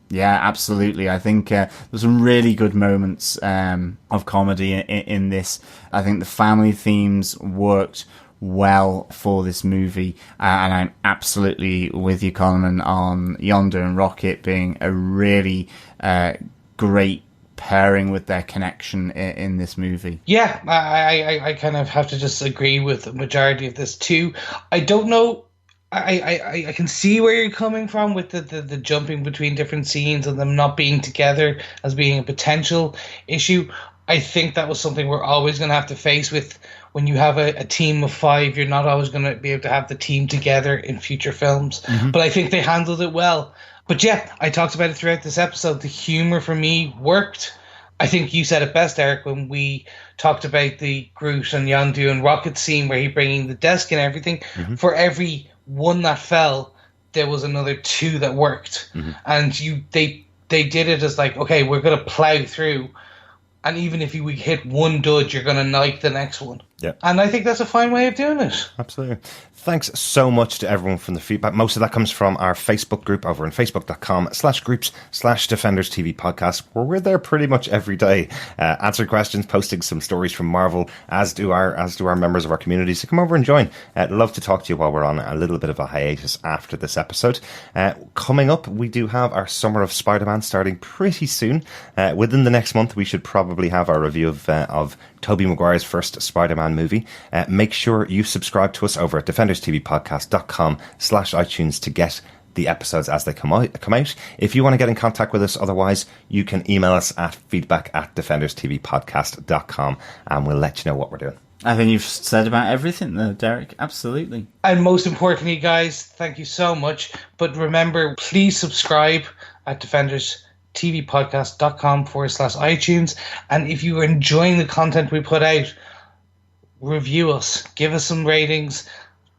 Yeah, absolutely. I think there's some really good moments of comedy in this. I think the family themes worked well for this movie, and I'm absolutely with you, Coleman, on Yondu and Rocket being a really great pairing with their connection in this movie. Yeah, I kind of have to just agree with the majority of this too. I don't know. I can see where you're coming from with the jumping between different scenes and them not being together as being a potential issue. I think that was something we're always going to have to face with when you have a team of 5. You're not always going to be able to have the team together in future films. Mm-hmm. But I think they handled it well. But yeah, I talked about it throughout this episode. The humor for me worked. I think you said it best, Eric, when we talked about the Groot and Yondu and Rocket scene where he bringing the desk and everything. Mm-hmm. For every one that fell, there was another 2 that worked. Mm-hmm. And they did it as like, okay, we're going to plow through. And even if we hit one dud, you're going to like the next one. Yeah. And I think that's a fine way of doing it. Absolutely. Thanks so much to everyone from the feedback. Most of that comes from our Facebook group over on facebook.com/groups/Defenders TV podcast, where we're there pretty much every day, answering questions, posting some stories from Marvel, as do our members of our community. So come over and join. I'd love to talk to you while we're on a little bit of a hiatus after this episode. Coming up, we do have our Summer of Spider-Man starting pretty soon. Within the next month, we should probably have our review of Tobey Maguire's first Spider-Man movie. Make sure you subscribe to us over at defenderstvpodcast.com/iTunes to get the episodes as they come out. If you want to get in contact with us otherwise, you can email us at feedback@defenderstvpodcast.com and we'll let you know what we're doing. I think you've said about everything there, Derek. Absolutely. And most importantly, guys, thank you so much. But remember, please subscribe at defenderstvpodcast.com/iTunes. And if you are enjoying the content we put out, review us, give us some ratings,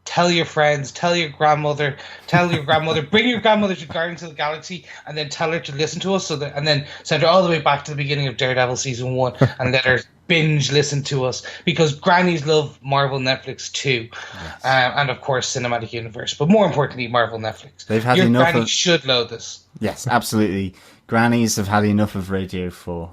tell your friends, tell your grandmother, bring your grandmother to Guardians of the Galaxy and then tell her to listen to us and then send her all the way back to the beginning of Daredevil season 1 and let her binge listen to us, because grannies love Marvel Netflix too. Yes. And of course Cinematic Universe, but more importantly Marvel Netflix. They've had your enough granny should load this. Yes, absolutely. Grannies have had enough of Radio 4.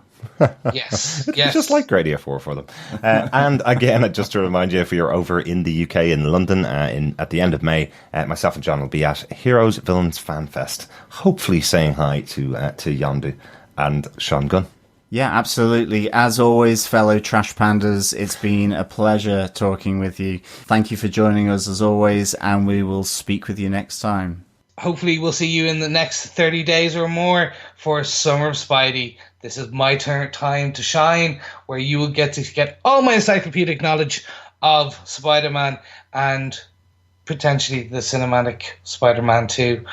Yes. Just like Radio 4 for them. And again, just to remind you, if you're over in the UK, in London, at the end of May, myself and John will be at Heroes Villains Fan Fest, hopefully saying hi to Yondu and Sean Gunn. Yeah, absolutely. As always, fellow Trash Pandas, it's been a pleasure talking with you. Thank you for joining us as always, and we will speak with you next time. Hopefully we'll see you in the next 30 days or more for Summer of Spidey. This is my time to shine, where you will get to get all my encyclopedic knowledge of Spider-Man and potentially the cinematic Spider-Man 2.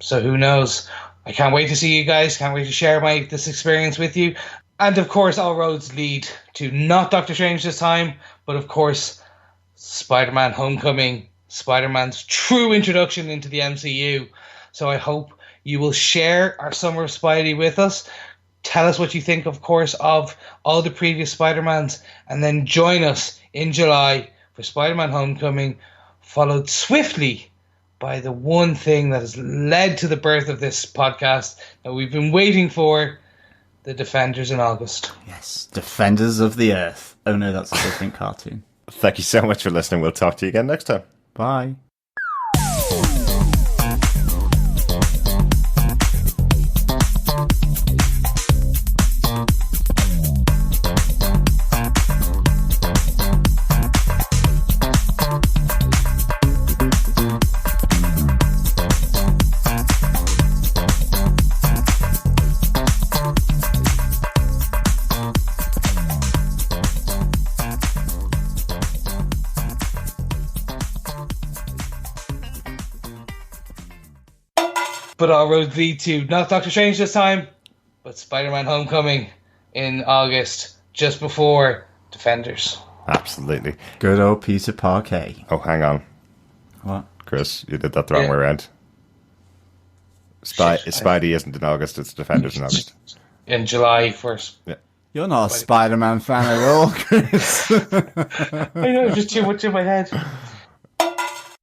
So who knows? I can't wait to see you guys. Can't wait to share this experience with you. And of course, all roads lead to not Doctor Strange this time, but of course, Spider-Man Homecoming, Spider-Man's true introduction into the MCU. So I hope you will share our Summer of Spidey with us. Tell us what you think, of course, of all the previous Spider-Mans, and then join us in July for Spider-Man Homecoming, followed swiftly by the one thing that has led to the birth of this podcast that we've been waiting for, the Defenders in August. Yes, Defenders of the Earth. Oh no, that's a different cartoon. Thank you so much for listening. We'll talk to you again next time. Bye. But all roads lead to not Doctor Strange this time, but Spider-Man Homecoming in August, just before Defenders. Absolutely. Good old Peter Parquet. Oh, hang on. What? Chris, you did that the wrong way around. Spidey isn't in August, it's Defenders in August. In July 1st. Yeah. You're not a Spider-Man fan at all, Chris. I know, just too much in my head.